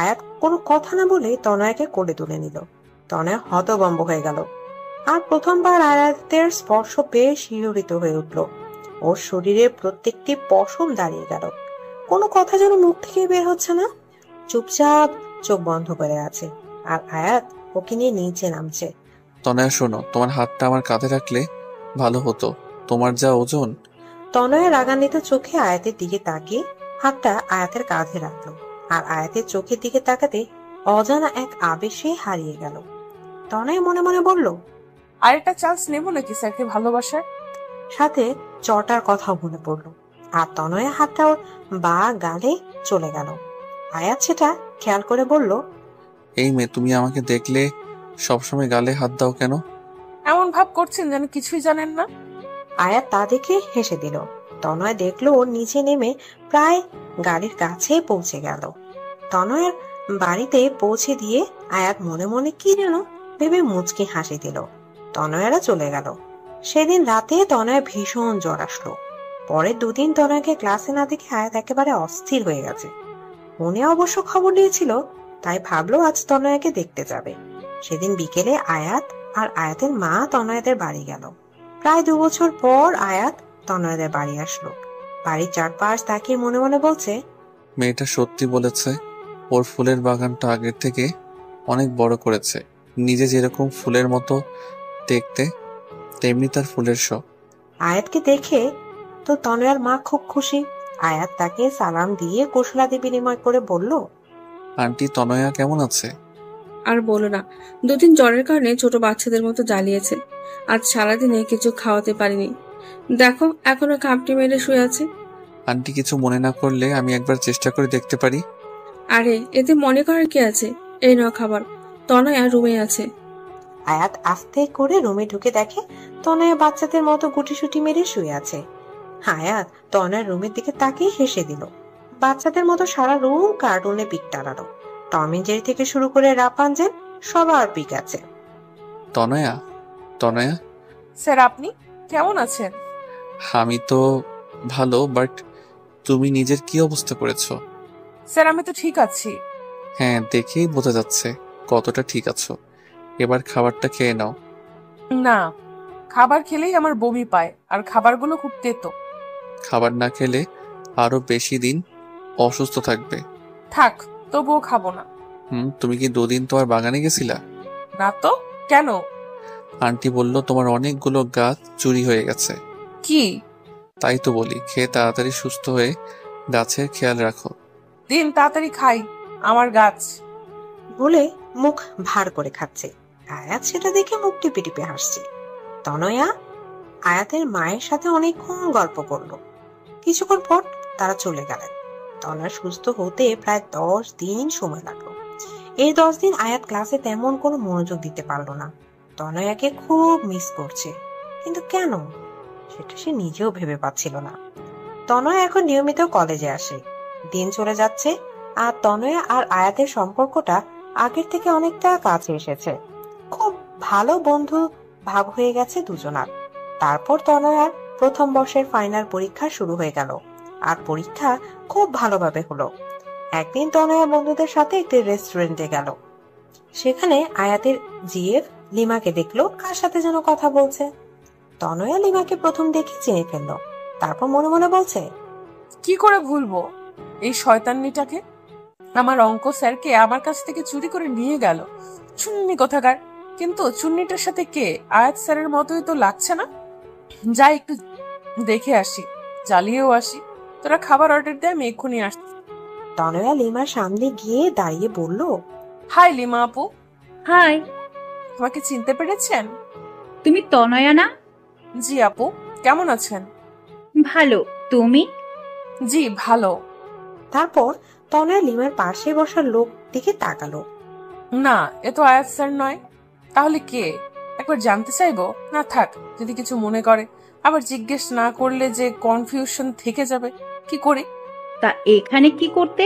আয়াত কোনো কথা না বলে তনয়াকে কোলে তুলে নিল। তনয়া হতভম্ব হয়ে গেল, আর প্রথমবার আয়াতের স্পর্শ পেয়ে শিহরিত হয়ে উঠল। ওর শরীরের প্রত্যেকটি পশম দাঁড়িয়ে গেল। কোনো কথা যেন মুখ থেকে বের হচ্ছে না, চুপচাপ চোখ বন্ধ করে আছে। আর আয়াত ওকে নিয়ে নিচে নামছে। তনয়া শোনো, তোমার হাতটা আমার কাঁধে রাখলে ভালো হতো, তোমার যা ওজন। তনয়া রাগান্বিত চোখে আয়াতের দিকে তাকিয়ে হাতটা আয়াতের কাঁধে রাখলো, আর আয়াতের চোখের দিকে তাকাতে অজানা এক আবেশে হারিয়ে গেল। তনয়া মনে মনে বলল, আরেকটা চান্স নেব নাকি স্যারকে ভালোবাসার? সাথে চটার কথাও মনে পড়লো, আর তনয়া হাতটা ওর বা গালে চলে গেল। আয়াত সেটা খেয়াল করে বলল, এই মেয়ে, তুমি আমাকে দেখলে সবসময় গালে হাত দাও কেন? এমন ভাব করছেন যেন কিছুই জানেন না। আয়াত তা দেখে হেসে দিল। তনয়া দেখলো ওর নিচে নেমে প্রায় গাড়ির কাছে পৌঁছে গেল। তনয়ার বাড়িতে পৌঁছে দিয়ে আয়াত মনে মনে কি যেন ভেবে মুচকি হাসি দিল। তনয়ারা চলে গেল। সেদিন রাতে তনয়া ভীষণ জ্বর আসলো। পরের 2 দিন তনয়াকে ক্লাসে না দেখে আয়াত একেবারে অস্থির হয়ে গেছে। মনে অবশ্য খবর দিয়েছিল, তাই ভাবলো আজ তনয়াকে দেখতে যাবে। সেদিন বিকেলে আয়াত আর আয়াতের মা তনয়াদের বাড়ি গেল। প্রায় 2 বছর পর আয়াত তনয়াদের বাড়ি আসলো। বাড়ির চারপাশ তাকিয়ে মনে মনে বলছে, মেয়েটা সত্যি বলেছে, ওর ফুলের বাগানটা আগের থেকে অনেক বড় করেছে। নিজে যেরকম ফুলের মতো দেখতে, তেমনি তার ফুলের শখ। আয়াতকে দেখে তো তনয়ার মা খুব খুশি। আয়াত তাকে সালাম দিয়ে কুশলাদি বিনিময় করে বলল, আন্টি, তনয়া কেমন আছে? আর বলো না, দুদিন জ্বরের কারণে ছোট বাচ্চাদের মতো জ্বালিয়েছে। আজ সারাদিনে কিছু খাওয়াতে পারিনি। দেখো এখনো খাপটি মেরে শুয়ে আছে। আন্টি কিছু মনে না করলে আমি একবার চেষ্টা করে দেখতে পারি? আরে এতে মনে করার কি আছে? এই নাও খাবার। তনয়া রুমে আছে। আয়াত আস্তে করে রুমে ঢুকে দেখে তনয়া বাচ্চাদের মতো গুটিসুটি মেরে শুয়ে আছে। আয়াত তনয়ার রুমের দিকে তাকিয়ে হেসে দিল। বাচ্চাদের মতো সারা রুম কার্টুনে পিক টানানো। টম এন্ড জেরি থেকে শুরু করে রাপানজেল সবার পিক আছে। তনয়া, তনয়া। স্যার আপনি কেমন আছেন? আমি তো ভালো, বাট তুমি নিজের কি অবস্থা করেছো? স্যার আমি তো ঠিক আছি। হ্যাঁ, দেখেই বোঝা যাচ্ছে কতটা ঠিক আছো। এবার খাবারটা খেয়ে নাও। না, খাবার খেলেই আমার বমি পায়, আর খাবারগুলো খুব তেতো। খাবার না খেলে আরো বেশি দিন অসুস্থ থাকবে। থাক, তবুও খাবো না। তুমি কি 2 দিন তোমার বাগানে গেছিলা? না তো, কেন? আন্টি বলল তোমার অনেকগুলো গাছ চুরি হয়ে গেছে। কি? তাই তো বলি, খেয়ে তাড়াতাড়ি সুস্থ হয়ে গাছের খেয়াল রাখো। দিন তাড়াতাড়ি খাই, আমার গাছ। বলে মুখ ভার করে খাচ্ছে। আয়াত সেটা দেখে মুখ টিপে টিপে হাসছে। তনয়া আয়াতের মায়ের সাথে অনেকক্ষণ গল্প করলো। কিছুক্ষণ পর তারা চলে গেলেন। তনয়া সুস্থ হতে প্রায় 10 দিন সময় লাগলো। এই 10 দিন আয়াত ক্লাসে তেমন কোনো মনোযোগ দিতে পারলো না। তনয়াকে খুব মিস করছে, কিন্তু কেন সেটা সে নিজেও ভেবে পাচ্ছিল না। তনয়া এখন নিয়মিত কলেজে আসে। দিন চলে যাচ্ছে, আর তনয়া আর আয়াতের সম্পর্কটা আগের থেকে অনেকটা কাছে এসেছে। খুব ভালো বন্ধু ভাব হয়ে গেছে দুজনার। তারপর তনয়ার প্রথম বর্ষের ফাইনাল পরীক্ষা শুরু হয়ে গেল, আর পরীক্ষা খুব ভালোভাবে হলো। একদিন তনয়া বন্ধুদের সাথে একটি রেস্টুরেন্টে গেল। সেখানে আয়াতের জিএফ লিমাকে দেখলো কার সাথে যেন কথা বলছে। তনয়া লিমাকে প্রথম দেখে চিনে ফেললো। তারপর মনে মনে বলছে, কি করে ভুলবো এই শয়তান্নিটাকে? আমার অঙ্ক স্যারকে আমার কাছ থেকে চুরি করে নিয়ে গেল, চুন্নি কোথাকার। কিন্তু চুন্নিটার সাথে কে? আয়াত স্যারের মতোই তো লাগছে না। যাই একটু দেখে আসি, জ্বালিয়েও আসি। তোরা খাবার অর্ডার দে, আমি এক্ষুনি আসছি। তনয়া লিমার সামনে গিয়ে দাঁড়িয়ে বলল, হাই লিমা আপু। হাই, আমাকে চিনতে পেরেছেন? তুমি তনয়া না? জি আপু, কেমন আছেন? ভালো, তুমি? জি ভালো। তারপর তনয়া লিমার পাশে বসা লোক দিকে তাকালো। না, এ তো আয়াত স্যার নয়। তাহলে কে? একবার জানতে চাইবো। না থাক, যদি কিছু মনে করে, আবার জিজ্ঞেস না করলে যে কনফিউশন থেকে যাবে। কি করি? তা এখানে কি করতে?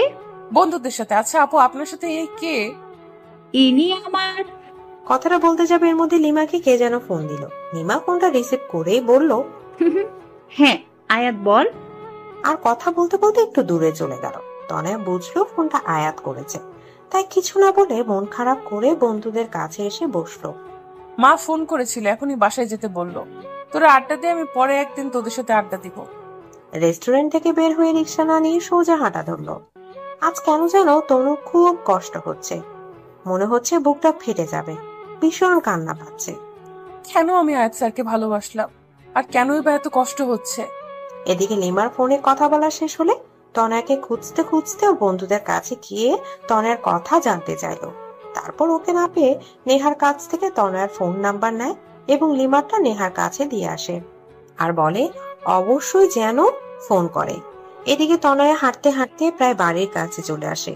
বন্ধুদের সাথে। আচ্ছা আপু, আপনার সাথে এই কে? ইনি আমার। কথাটা বলতে যাবে এর মধ্যে লিমাকে কে যেন ফোন দিল। লিমা ফোনটা রিসিভ করেই বলল, হ্যাঁ আয়াত বল। আর কথা বলতে বলতে একটু দূরে চলে গেল। তনয়া বুঝলো ফোনটা আয়াত করেছে, তাই কিছু না বলে মন খারাপ করে বন্ধুদের কাছে এসে বসলো। মা ফোন করেছিল, এখনই বাসায় যেতে বললো। তোরা আড্ডা দে, আমি পরে একদিন তোদের সাথে আড্ডা দিব। রেস্টুরেন্ট থেকে বের হয়ে রিক্সা না নিয়ে সোজা হাঁটা ধরলো। আজ কেন যেন তনুর খুব কষ্ট হচ্ছে। মনে হচ্ছে বুকটা ফেটে যাবে, ভীষণ কান্না পাচ্ছে। কেন আমি আয়াত স্যারকে ভালোবাসলাম, আর কেনই বা এত কষ্ট হচ্ছে? এদিকে লিমার ফোনে কথা বলা শেষ হলে তনয়াকে খুঁজতে খুঁজতে ও বন্ধুদের কাছে গিয়ে তনয়ার কথা জানতে চাইলো। তারপর ওকে না পেয়ে নেহার কাছ থেকে তনয়ার ফোন নাম্বার নেয় এবং লিমারটা নেহার কাছে দিয়ে আসে, আর বলে অবশ্যই যেন ফোন করে। এদিকে তনয়া হাঁটতে হাঁটতে প্রায় বাড়ির কাছে চলে আসে।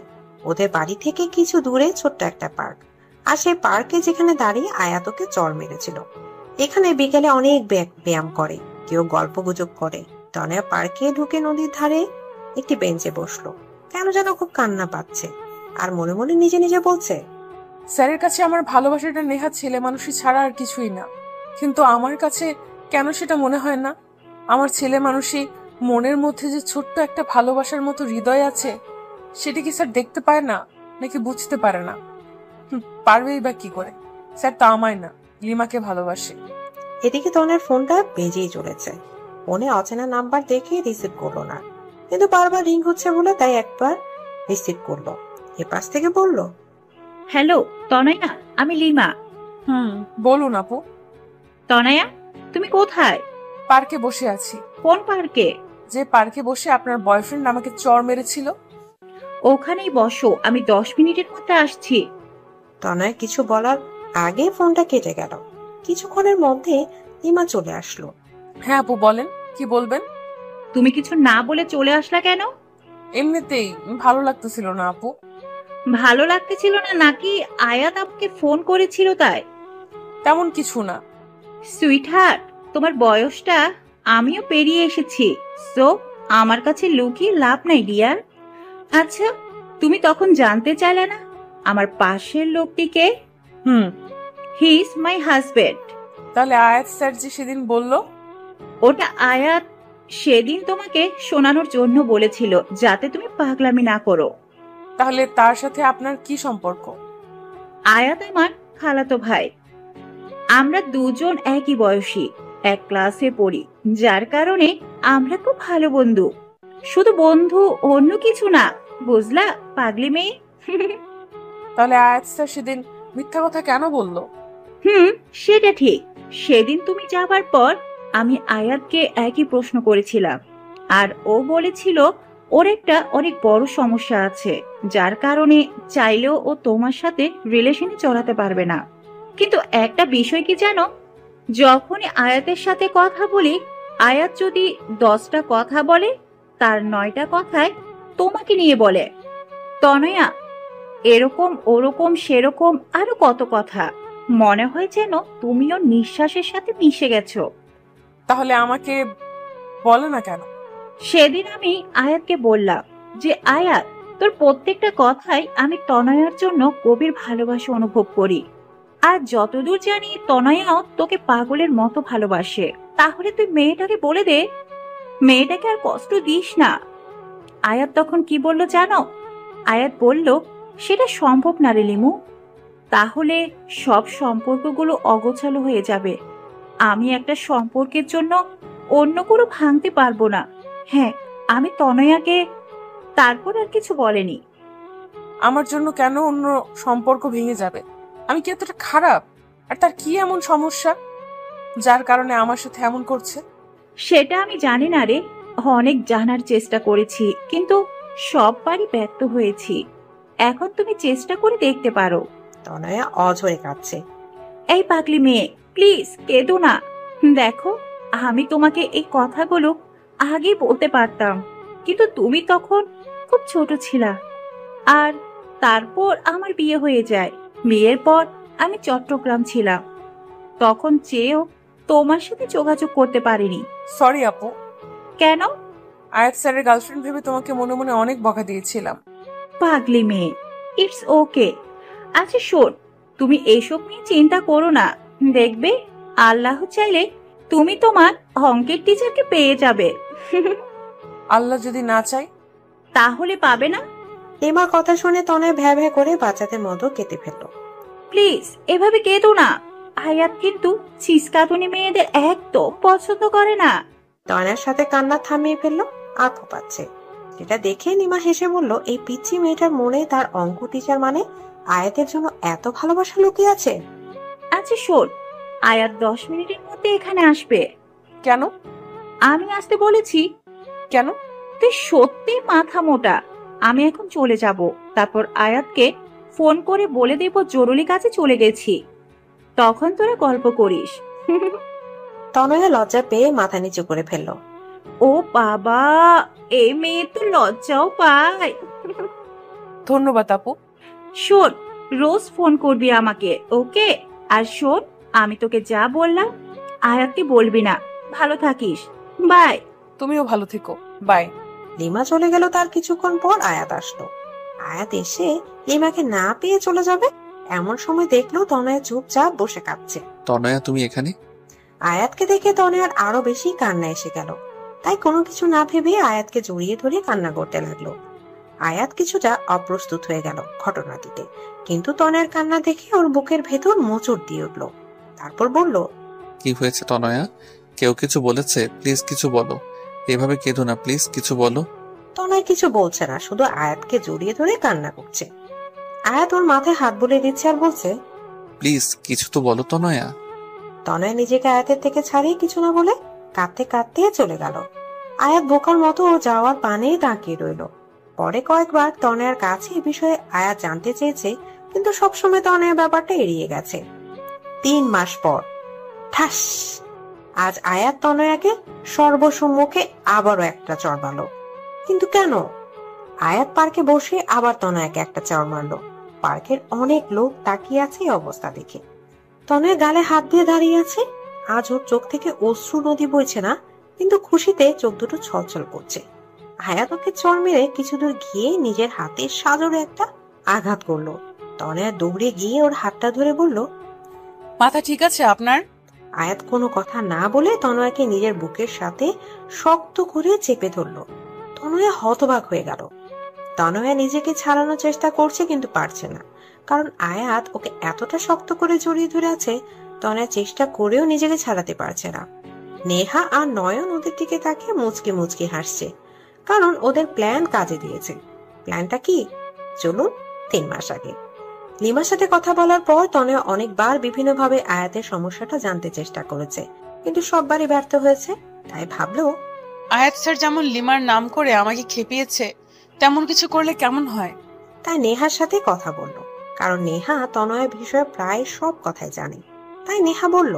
ওদের বাড়ি থেকে কিছু দূরে ছোট্ট একটা পার্ক, আর সেই পার্কে যেখানে দাঁড়িয়ে আয়াতকে চড় মেরেছিল। এখানে বিকেলে অনেক ব্যায়াম করে, কেউ গল্প গুজব করে। তনয়া পার্কে ঢুকে নদীর ধারে একটি বেঞ্চে বসলো। কেন যেন খুব কান্না পাচ্ছে, আর মনে মনে নিজে নিজে বলছে, স্যারের কাছে আমার ভালোবাসাটা নেহা ছেলে মানুষই ছাড়া আর কিছুই না। কিন্তু আমার কাছে কেন সেটা মনে হয় না? আমার ছেলে মানুষই মনের মধ্যে যে ছোট্ট একটা ভালোবাসার মতো হৃদয় আছে, সেটা কি স্যার দেখতে পায় না, নাকি বুঝতে পারে না? পারবেই বা কি করে? স্যার তো আমায় না, লিমাকে ভালোবাসে। এদিকে তনয়ার ফোনটা বেজেই চলেছে। ফোনে অচেনা নাম্বার দেখে রিসিভ করলো না, কিন্তু বারবার রিং হচ্ছে বলে তাই একবার রিসিভ করলো। এপাশ থেকে বলল, হ্যালো তনয়া, আমি লিমা। বলুন আপু। তনয়া, তুমি কোথায়? পার্কে বসে আছি। কোন পার্কে? যে পার্কে বসে আপনার বয়ফ্রেন্ড আমাকে চড় মেরেছিল। ওখানেই বসো, আমি 10 মিনিটের মধ্যে আসছি। তনয় কিছু বলার আগে ফোনটা কেটে গেল। কিছুক্ষণের মধ্যে লিমা চলে আসলো। হ্যাঁ আপু বলেন, কি বলবেন? তুমি কিছু না বলে চলে আসলা কেন? এমনিতেই ভালো লাগতেছিল না আপু। ভালো লাগতেছিল না নাকি আয়াত আপুকে ফোন করেছিল তাই? তেমন কিছু না। সুইট হার্ট, তোমার বয়সটা আমিও পেরিয়ে এসেছি, সো আমার কাছে লুকিয়ে লাভ নাই ডিয়ার। আচ্ছা, তুমি তখন জানতে চাইলে না আমার পাশের লোকটিকে? He is my husband. তাহলে আয়াত স্যার যে সেদিন বলল? ওটা আয়াত সেদিন তোমাকে শোনানোর জন্য বলেছিল, যাতে তুমি পাগলামি না করো। তাহলে তার সাথে আপনার কি সম্পর্ক? আয়াত আমার খালাতো ভাই। আমরা দুজন একই বয়সী, এক ক্লাসে পড়ি, যার কারণে আমরা খুব ভালো বন্ধু। শুধু বন্ধু, অন্য কিছু না, বুঝলা পাগলি মেয়ে? তাহলে আয়াত স্যার সেদিন মিথ্যা কথা কেন বলল? সেটা ঠিক। সেদিন তুমি যাবার পর আমি আয়াতকে একই প্রশ্ন করেছিলাম, আর ও বলেছিল ওর একটা অনেক বড় সমস্যা আছে, যার কারণে চাইলেও ও তোমার সাথে রিলেশনে চড়াতে পারবে না। কিন্তু একটা বিষয় কি জানো, যখনই আয়াতের সাথে কথা বলি, আয়াত যদি 10টা কথা বলে, তার 9টা কথায় তোমাকে নিয়ে বলে। তনয়া, এরকম ওরকম সেরকম আরো কত কথা। মনে হয় যেন তুমিও নিঃশ্বাসের সাথে মিশে গেছো। তাহলে আমাকে বলে না কেন? সেদিন আমি আয়াতকে বললাম যে আয়াত, তোর প্রত্যেকটা কথাই আমি তনয়ার জন্য গভীর ভালোবাসা অনুভব করি, আর যতদূর জানি তনয়াও তোকে পাগলের মতো ভালোবাসে। তাহলে তুই মেয়েটাকে বলে দে, মেয়েটাকে আর কষ্ট দিস না। আয়াত তখন কি বলল জানো? আয়াত বলল, সেটা সম্ভব না রে লিমু, তাহলে সব সম্পর্কগুলো অগোছালো হয়ে যাবে। আমি একটা সম্পর্কের জন্য অন্য কোনো ভাঙতে পারবো না। হ্যাঁ, আমি তনয়াকে। তারপর আর কিছু বলেনি। আমার জন্য কেন অন্য সম্পর্ক ভেঙে যাবে? আমি কি এতটা খারাপ? আর তার কি এমন সমস্যা যার কারণে আমার সাথে এমন করছে? সেটা আমি জানি না রে, অনেক জানার চেষ্টা করেছি, কিন্তু সববারই ব্যর্থ হয়েছি। এখন তুমি চেষ্টা করে দেখতে পারো। তনয়া অঝরে কাঁদছে। এই পাগলি মেয়ে, প্লিজ কেঁদো না। দেখো, আমি তোমাকে এই কথাগুলো আগে বলতে পারতাম, কিন্তু তুমি তখন খুব ছোট ছিলা। আর তারপর আমার বিয়ে হয়ে যায়। বিয়ের পর আমি চট্টগ্রাম ছিলাম, তখন চেয়েও তোমার সাথে যোগাযোগ করতে পারিনি। সরি আপু। কেন? আয়াত স্যারের গার্লফ্রেন্ড ভেবে তোমাকে মনে মনে অনেক বকা দিয়েছিলাম। পাগলি মেয়ে, ইটস ওকে। আচ্ছা শোন, তুমি এইসব নিয়ে চিন্তা করো না। দেখবে আল্লাহ চাইলে তুমি তোমার অঙ্কের টিচারকে পেয়ে যাবে। আল্লাহ যদি না চাই? তাহলে পাবে না। লিমার কথা শুনে তনয় ভ্যা ভ্যা করে বাচ্চাদের মতো কেঁদে ফেলল। প্লিজ এভাবে কেঁদো না। আয়াত কিন্তু চিসকাতুনি মেয়েদের একদম পছন্দ করে না। তনয়ার সাথে কান্না থামিয়ে ফেললো, আর ফোপাচ্ছে। সেটা দেখে লিমা হেসে বলল, এই পিচ্চি মেয়েটার মনে তার অঙ্ক টিচার মানে আয়াতের জন্য এত ভালোবাসা লুকিয়ে আছে। আচ্ছা শোন, আয়াত 10 মিনিটের মধ্যে এখানে আসবে। কেন? আমি আসতে বলেছি। কেন? তুই সত্যি মাথা মোটা। আমি এখন চলে যাব, তারপর আয়াতকে ফোন করে বলে দেব জরুরি কাজে চলে গেছি, তখন তোরা গল্প করিস। তনয়া লজ্জা পেয়ে মাথা নিচু করে ফেলল। ও বাবা, এই মেয়ে তো লজ্জাও পায়। ধন্যবাদ আপু। শোন, রোজ ফোন করবি আমাকে, ওকে? আর শোন, আমি তোকে যা বললাম আয়াতকে বলবি না। ভালো থাকিস, বাই। তুমিও ভালো থেকো, বাই। লিমা চলে গেল। তার কিছুক্ষণ পর আয়াত আসলো। আয়াত এসে লিমাকে না পেয়ে চলে যাবে এমন সময় দেখলো তনয়া চুপচাপ বসে কাঁদছে। তনয়া, তুমি এখানে? আয়াতকে দেখে তনয়ার আরো বেশি কান্না এসে গেল। তাই কোনো কিছু না ভেবে আয়াতকে জড়িয়ে ধরে কান্না করতে লাগলো। আয়াত কিছুটা অপ্রস্তুত হয়ে গেল ঘটনাটিতে, কিন্তু তনয়ার কান্না দেখে ওর বুকের ভেতর মোচড় দিয়ে উঠলো। তারপর বলল, কি হয়েছে তনয়া? কেউ কিছু বলেছে? প্লিজ কিছু বলো। এভাবে কেঁদো না, প্লিজ কিছু বলো। তনয় কিছু বলছে না, শুধু আয়াতকে জড়িয়ে ধরে কান্না করছে। আয়াত ওর মাথায় হাত বুলিয়ে দিচ্ছে আর বলছে, প্লিজ কিছু তো বলো তনয়া। তনয় নিজেকে আয়াতের থেকে ছাড়িয়ে কিছু না বলে কাঁদতে কাঁদতে চলে গেল। আয়াত বোকার মতো ও যাওয়ার পানে তাকিয়ে রইল। পরে কয়েকবার তনয়ার কাছে এ বিষয়ে আয়াত জানতে চেয়েছে, কিন্তু সবসময় তনয়া ব্যাপারটা এড়িয়ে গেছে। 3 মাস পর ঠাস, আজ আয়াত তনয়াকে সর্বসম্মুখে আবারও একটা চড় মারলো। কিন্তু কেন? আয়াত পার্কে বসে আবার তনয়াকে একটা চড় মারলো। পার্কের অনেক লোক তাকিয়ে আছে এই অবস্থা দেখে। তনয়া গালে হাত দিয়ে দাঁড়িয়ে আছে। আজ ওর চোখ থেকে অশ্রু নদী বইছে না, কিন্তু খুশিতে চোখ দুটো ছলছল করছে। আয়াত ওকে চড় মেরে কিছু দূর গিয়ে নিজের হাতে সাজরে একটা আঘাত করলো। তনয়া দৌড়ে গিয়ে ওর হাতটা ধরে বলল, মাথা ঠিক আছে আপনার? আয়াত কোনো কথা না বলে তনয়াকে নিজের বুকের সাথে শক্ত করে চেপে ধরল। তনয়া হতবাক হয়ে গেল। তনয়া নিজেকে ছাড়ানোর চেষ্টা করছে কিন্তু পারছে না, কারণ আয়াত ওকে এতটা শক্ত করে জড়িয়ে ধরে আছে। তনয়া চেষ্টা করেও নিজেকে ছাড়াতে পারছে না। নেহা আর নয়ন ওদের দিকে তাকিয়ে মুচকে মুচকে হাসছে, কারণ ওদের প্ল্যান কাজে দিয়েছে। প্ল্যানটা কি? চলুন 3 মাস আগে। লিমার সাথে কথা বলার পর তনয়া অনেকবার বিভিন্নভাবে আয়াতের সমস্যাটা জানতে চেষ্টা করেছে, কিন্তু সববারই ব্যর্থ হয়েছে। তাই ভাবলো, আয়াত স্যার যেমন লিমার নাম করে আমাকে খেপিয়েছে, তেমন কিছু করলে কেমন হয়। তাই নেহার সাথে কথা বলল, কারণ নেহা তনয়ের বিষয়ে প্রায় সব কথাই জানে। তাই নেহা বলল,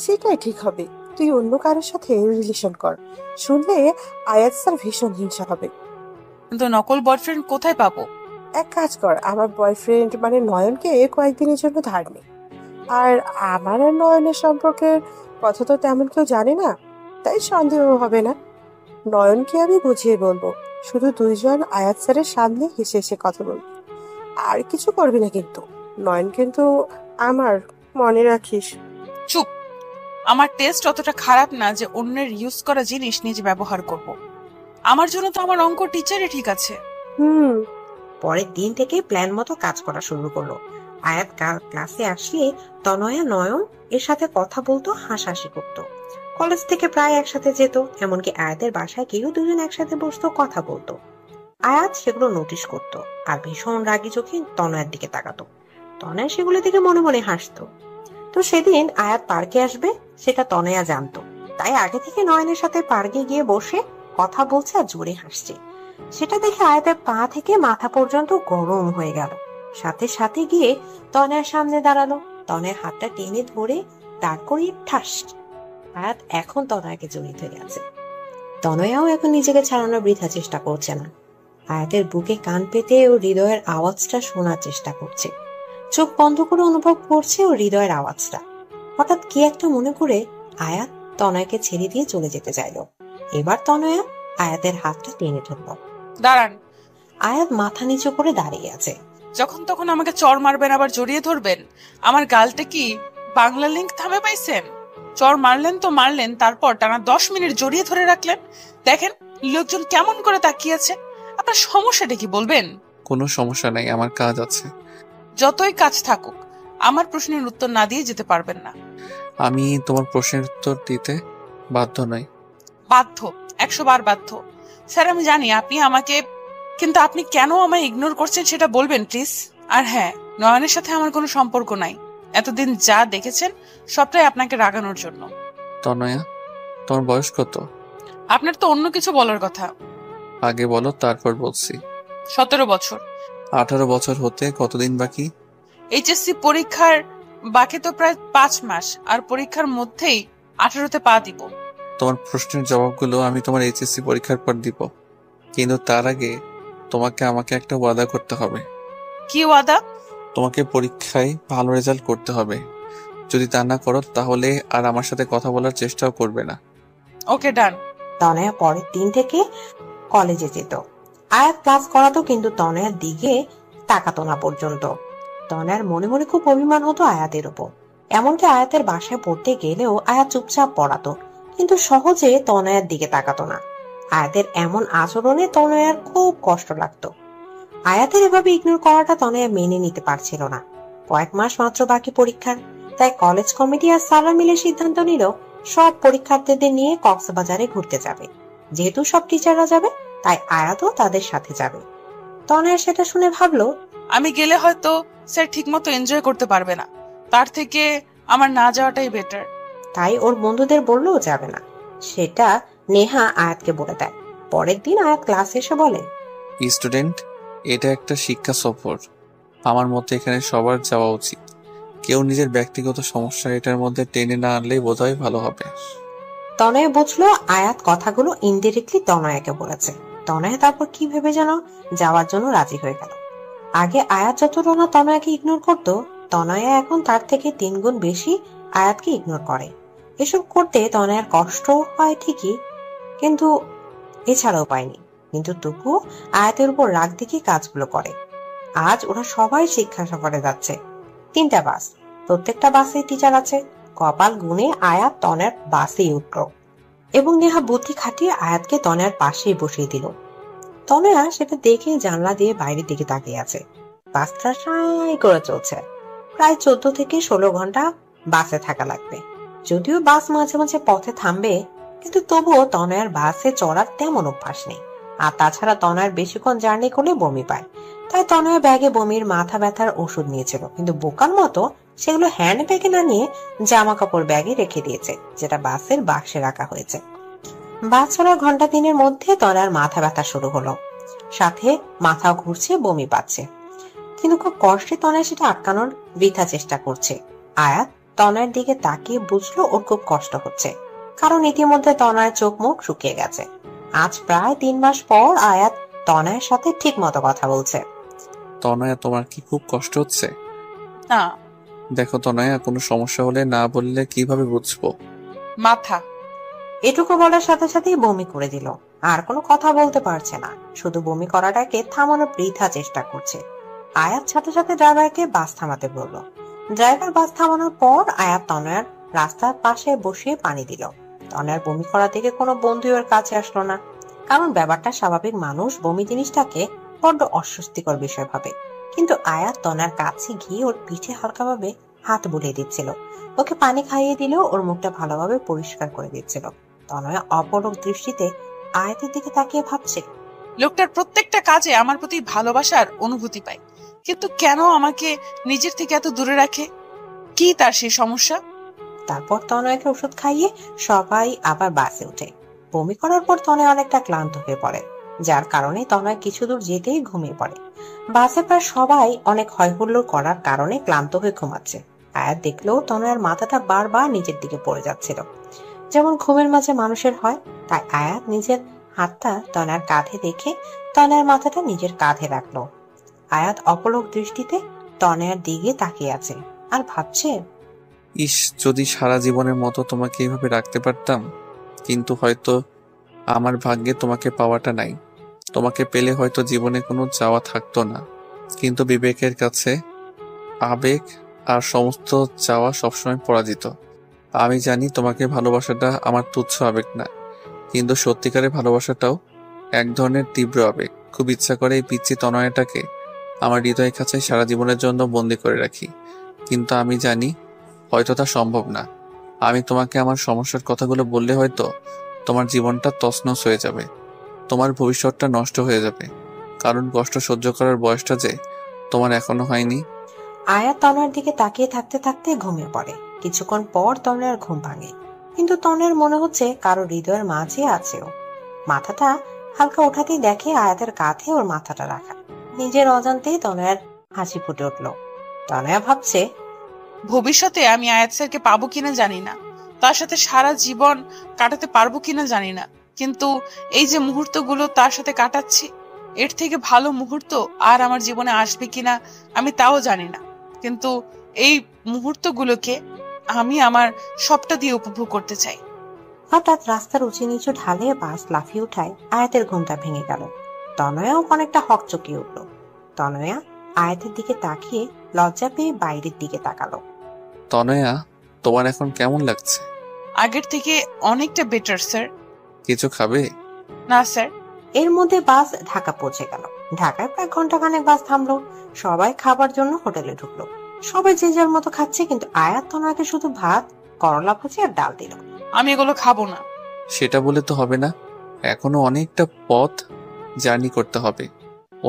সেটাই ঠিক হবে, তুই অন্য কারোর সাথে রিলেশন কর, শুনলে আয়াত স্যার ভীষণ হিংসা হবে। কিন্তু নকল বয়ফ্রেন্ড কোথায় পাবো? এক কাজ কর, আমার বয়ফ্রেন্ড মানে নয়নকে কয়েকদিনের জন্য ধার নে। আর আমার আর নয়নের সম্পর্কের কথা তো তেমন কেউ জানে না, তাই সন্দেহ হবে না। নয়নকে আমি বুঝিয়ে বলবো, শুধু দুইজন আয়াত স্যারের সামনে হেসে হেসে কথা বলবো, আর কিছু করবি না। কিন্তু নয়ন কিন্তু আমার, মনে রাখিস। চুপ, আমার টেস্ট অতটা খারাপ না যে অন্যের ইউজ করা জিনিস নিজে ব্যবহার করব। আমার জন্য তো আমার অঙ্ক টিচারই ঠিক আছে। পরের দিন থেকে প্ল্যান মতো কাজ করা শুরু করলো। আয়াত ক্লাসে আসলে তনয়া নয়ন এর সাথে কথা বলতো, হাসাহাসি করতো। কলেজ থেকে প্রায় একসাথে যেত, এমনকি আয়াতের বাসায় গিয়েও দুজন একসাথে বসতো, কথা বলতো। আয়াত সেগুলো নোটিশ করতো আর ভীষণ রাগী চোখে তনয়ার দিকে তাকাতো। তনয়া সেগুলো দেখে মনে মনে হাসতো। তো সেদিন আয়াত পার্কে আসবে সেটা তনয়া জানতো, তাই আগে থেকে নয়নের সাথে পার্কে গিয়ে বসে কথা বলছে আর জোরে হাসছে। সেটা দেখে আয়াতের পা থেকে মাথা পর্যন্ত গরম হয়ে গেল। সাথে সাথে গিয়ে তনয়ার সামনে দাঁড়ালো। তনয়ার হাতটা টেনে ধরে দাঁড় করিয়ে ঠাস। আয়াত এখন তনয়াকে জড়িয়ে ধরে আছে। তনয়াও এখন নিজেকে ছাড়ানোর বৃথা চেষ্টা করছে না। আয়াতের বুকে কান পেতে ও হৃদয়ের আওয়াজটা শোনার চেষ্টা করছে। চোখ বন্ধ করে অনুভব করছে ও হৃদয়ের আওয়াজটা। হঠাৎ কি একটা মনে করে আয়াত তনয়াকে ছেড়ে দিয়ে চলে যেতে চাইল। এবার তনয়া আয়াতের হাতটা টেনে ধরল। দাঁড়ান। আয়াত মাথা নিচু করে দাঁড়িয়ে আছে। যখন তখন আমাকে চড় মারবেন, আবার জড়িয়ে ধরবেন। আমার গালটা কি বাংলা লিংক থামে পাইছেন? চড় মারলেন তো মারলেন, তারপর টানা 10 মিনিট জড়িয়ে ধরে রাখলেন। দেখেন লোকজন কেমন করে তাকিয়ে আছে। আপনার সমস্যাটা কি বলবেন? কোনো সমস্যা নাই, আমার কাজ আছে। যতই কাজ থাকুক, আমার প্রশ্নের উত্তর না দিয়ে যেতে পারবেন না। আমি তোমার প্রশ্নের উত্তর দিতে বাধ্য নই। বাধ্য, 100 বার বাধ্য। স্যার আমি জানি আপনি আমাকে, কিন্তু আপনি কেন আমায় ইগনোর করছেন সেটা বলবেন প্লিজ। আর হ্যাঁ, নয়নের সাথে আমার কোনো সম্পর্ক নাই। এতদিন যা দেখেছেন সবটাই আপনাকে রাগানোর জন্য। তনয়া, তোমার বয়স কত? আপনার তো অন্য কিছু বলার কথা। আগে বলো, তারপর বলছি। 17 বছর। 18 বছর হতে কতদিন বাকি? এইচএসসি পরীক্ষার বাকি তো প্রায় 5 মাস, আর পরীক্ষার মধ্যেই 18তে পা দিব। তোমার প্রশ্নের জবাবগুলো আমি তোমার এইচএসসি পরীক্ষার পর দিব, কিন্তু তার আগে তোমাকে আমাকে একটা ওয়াদা করতে হবে। কি ওয়াদা? তোমাকে পরীক্ষায় ভালো রেজাল্ট করতে হবে। যদি তা না করো তাহলে আর আমার সাথে কথা বলার চেষ্টাও করবে না। ওকে, ডান। তনয়া পরের দিন থেকে কলেজে যেত। আয়াত ক্লাস করাতো, কিন্তু তনয়ার দিকে তাকাতো না পর্যন্ত। তনয়ার মনে মনে খুব অভিমান হতো আয়াতের উপর। এমনকি আয়াতের বাসায় পড়তে গেলেও আয়াত চুপচাপ পড়াতো, কিন্তু সহজে তনয়ার দিকে তাকাতো না। আয়াতের এমন আচরণে তনয়ার খুব কষ্ট লাগতো। আয়াতের এভাবে ইগনোর করাটা তনয়া মেনে নিতে পারছিল না। কয়েক মাস মাত্র বাকি পরীক্ষার, তাই কলেজ কমিটি আর স্যাররা মিলে সিদ্ধান্ত নিল সব পরীক্ষার্থীদের নিয়ে কক্সবাজারে ঘুরতে যাবে। যেহেতু সব টিচাররা যাবে, তাই আয়াতও তাদের সাথে যাবে। তনয়া সেটা শুনে ভাবলো, আমি গেলে হয়তো স্যার ঠিক মতো এনজয় করতে পারবে না, তার থেকে আমার না যাওয়াটাই বেটার। তাই ওর বন্ধুদের বললেও যাবে না। সেটা নেহা আয়াতকে বলে দেয়। পরের দিন আয়াত ক্লাসে এসে বলে, স্টুডেন্ট, এটা একটা শিক্ষা সফর। আমার মতে এখানে সবার যাওয়া উচিত। কেউ নিজের ব্যক্তিগত সমস্যা এটার মধ্যে টেনে না আনলেই বোধহয় ভালো হবে। তনয়া বুঝলো আয়াত কথাগুলো ইনডিরেক্টলি তনয়াকে বলেছে। তনয়া তারপর কি ভেবে যেন যাওয়ার জন্য রাজি হয়ে গেল। আগে আয়াত যতটা না তনয়াকে ইগনোর করতো, তনয়া এখন তার থেকে 3 গুণ বেশি আয়াতকে ইগনোর করে। এসব করতে তনয়ার কষ্ট হয় ঠিকই, কিন্তু এছাড়াও পায়নি। কিন্তু তবুও আয়াতের উপর রাগ দেখিয়ে কাজগুলো করে। আজ ওরা সবাই শিক্ষা সফরে যাচ্ছে। 3টা বাস, প্রত্যেকটা বাসে টিচার আছে। কপাল গুনে আয়াত তনয়ার বাসেই উঠল এবং নেহা বুদ্ধি খাটিয়ে আয়াতকে তনয়ার পাশেই বসিয়ে দিল। তনয়া সেটা দেখে জানলা দিয়ে বাইরের দিকে তাকিয়ে আছে। বাসটা সাই করে চলছে। প্রায় 14 থেকে 16 ঘন্টা বাসে থাকা লাগবে। যদিও বাস মাঝে মাঝে পথে থামবে, কিন্তু তবুও তনয়ার বাসে চড়ার তেমন অভ্যাস নেই। আর তাছাড়া তনয়ার বেশিক্ষণ জার্নি করলে বমি পায়। তাই তনয়া ব্যাগে বমির মাথা ব্যথার ওষুধ নিয়েছিল, কিন্তু বোকার মতো সেগুলো হ্যান্ড ব্যাগে না নিয়ে জামা কাপড় ব্যাগে রেখে দিয়েছে, যেটা বাসের বাক্সে রাখা হয়েছে। বাস ছাড়ার ঘন্টা 3-এর মধ্যে তনয়ার মাথা ব্যথা শুরু হলো, সাথে মাথাও ঘুরছে, বমি পাচ্ছে। কিন্তু খুব কষ্টে তনয়া সেটা আটকানোর বৃথা চেষ্টা করছে। আয়াত তনয়ার দিকে তাকিয়ে বুঝলো ওর খুব কষ্ট হচ্ছে, কারণ ইতিমধ্যে তনয়ার চোখ মুখ শুকিয়ে গেছে। আজ প্রায় 3 মাস পর আয়াত তনয়ার সাথে ঠিক মতো কথা বলছে। তনয়া, তোমার কি খুব কষ্ট হচ্ছে? না। দেখো তনয়া, কোনো সমস্যা হলে না বললে কিভাবে বুঝবো? মাথা। এটুকু বলার সাথে সাথেই বমি করে দিল। আর কোনো কথা বলতে পারছে না, শুধু বমি করাটাকে থামানোর বৃথা চেষ্টা করছে। আয়াত সাথে সাথে ড্রাইভারকে বাস থামাতে বলল। ড্রাইভার বাস থামানোর পর আয়াত তনয়ার রাস্তার পাশে বসিয়ে পানি দিল। তনয়ার বমি করা থেকে কোনো বন্ধু ওর কাছে আসলো না, কারণ ব্যাপারটা স্বাভাবিক। মানুষ বমি জিনিসটাকে বড্ড অস্বস্তিকর বিষয় ভাবে। কিন্তু আয়াত তনয়ার কাছে গিয়ে ওর পিঠে হালকাভাবে হাত বুলিয়ে দিচ্ছিল, ওকে পানি খাইয়ে দিলেও ওর মুখটা ভালোভাবে পরিষ্কার করে দিচ্ছিল। তনয়া অপলক দৃষ্টিতে আয়াতের দিকে তাকিয়ে ভাবছে, লোকটার প্রত্যেকটা কাজে আমার প্রতি ভালোবাসার অনুভূতি পাই, কিন্তু কেন আমাকে নিজের থেকে এত দূরে রাখে? কি তার সেই সমস্যা? তারপর তনয়াকে ওষুধ খাইয়ে সবাই আবার বাসে উঠে। বমি করার পর তনয়া অনেকটা ক্লান্ত হয়ে পড়ে, যার কারণে তনয়া কিছু দূর যেতেই ঘুমিয়ে পড়ে। বাসে প্রায় সবাই অনেক হইহুল্লোড় করার কারণে ক্লান্ত হয়ে ঘুমাচ্ছে। আয়াত দেখলেও তনয়ার মাথাটা বারবার নিচের দিকে পড়ে যাচ্ছিল, যেমন ঘুমের মাঝে মানুষের হয়। তাই আয়াত নিজের হাতটা তনয়ার কাঁধে রেখে তনয়ার মাথাটা নিজের কাঁধে রাখলো। আয়াত অপলক দৃষ্টিতে তনয়ার দিকে তাকিয়ে আছে আর ভাবছে, ইস, যদি সারা জীবনের মতো তোমাকে এইভাবে রাখতে পারতাম। কিন্তু হয়তো আমার ভাগ্যে তোমাকে পাওয়াটা নাই। তোমাকে পেলে হয়তো জীবনে কোনো চাওয়া থাকতো না, কিন্তু বিবেকের কাছে আবেগ আর সমস্ত চাওয়া সবসময় পরাজিত। আমি জানি তোমাকে ভালোবাসাটা আমার তুচ্ছ আবেগ না, কিন্তু সত্যিকারের ভালোবাসাটাও এক ধরনের তীব্র আবেগ। খুব ইচ্ছা করে এই পিচ্চি তনয়াটাকে আমার হৃদয়ের কাছে সারা জীবনের জন্য বন্দি করে রাখি, কিন্তু আমি জানি হয়তো তা সম্ভব না। আমি তোমাকে আমার সমস্যার কথাগুলো বললে হয়তো তোমার জীবনটা তছনছ হয়ে যাবে, তোমার ভবিষ্যৎটা নষ্ট হয়ে যাবে, কারণ কষ্ট সহ্য করার বয়সটা যে তোমার এখনো হয়নি। আয়াত তনয়ার দিকে তাকিয়ে থাকতে থাকতে ঘুমিয়ে পড়ে। কিছুক্ষণ পর তনয়ার ঘুম ভাঙে, কিন্তু তনয়ার মনে হচ্ছে কারো হৃদয়ের মাঝে আছে ও। মাথাটা হালকা ওঠাতেই দেখে আয়াতের কাঁধে ওর মাথাটা রাখা। নিজের অজান্তেই তনয়ার হাসি ফুটে উঠল। তনয়া ভাবছে, ভবিষ্যতে আমি আয়াত স্যারকে পাবো কিনা জানি না, তার সাথে সারা জীবন কাটাতে পারবো কিনা জানি না, কিন্তু এই যে মুহূর্তগুলো তার সাথে কাটাচ্ছি, এর থেকে ভালো মুহূর্ত আর আমার জীবনে আসবে কিনা আমি তাও জানি না, কিন্তু এই মুহূর্তগুলোকে আমি আমার সবটা দিয়ে উপভোগ করতে চাই। হঠাৎ রাস্তার উঁচু নিচু ঢালে বাস লাফিয়ে উঠায় আয়াতের ঘুমটা ভেঙে গেল। তনয়াও অনেকটা হকচকিয়ে উঠল। তনয়া আয়াতের দিকে তাকিয়ে লজ্জা পেয়ে বাইরের দিকে তাকালো। তনয়া, তোমার এখন কেমন লাগছে? আগের থেকে অনেকটা বেটার স্যার। কিছু খাবে? না স্যার। এর মধ্যে বাস ঢাকা পৌঁছে গেল। ঢাকায় প্রায় ঘন্টাখানেক বাস থামলো। সবাই খাবার জন্য হোটেলে ঢুকলো। সবাই যে যার মতো খাচ্ছে, কিন্তু আয়াত তনয়াকে শুধু ভাত, করলা ভাজি আর ডাল দিল। আমি এগুলো খাবো না। সেটা বলে তো হবে না, এখনো অনেকটা পথ জার্নি করতে হবে।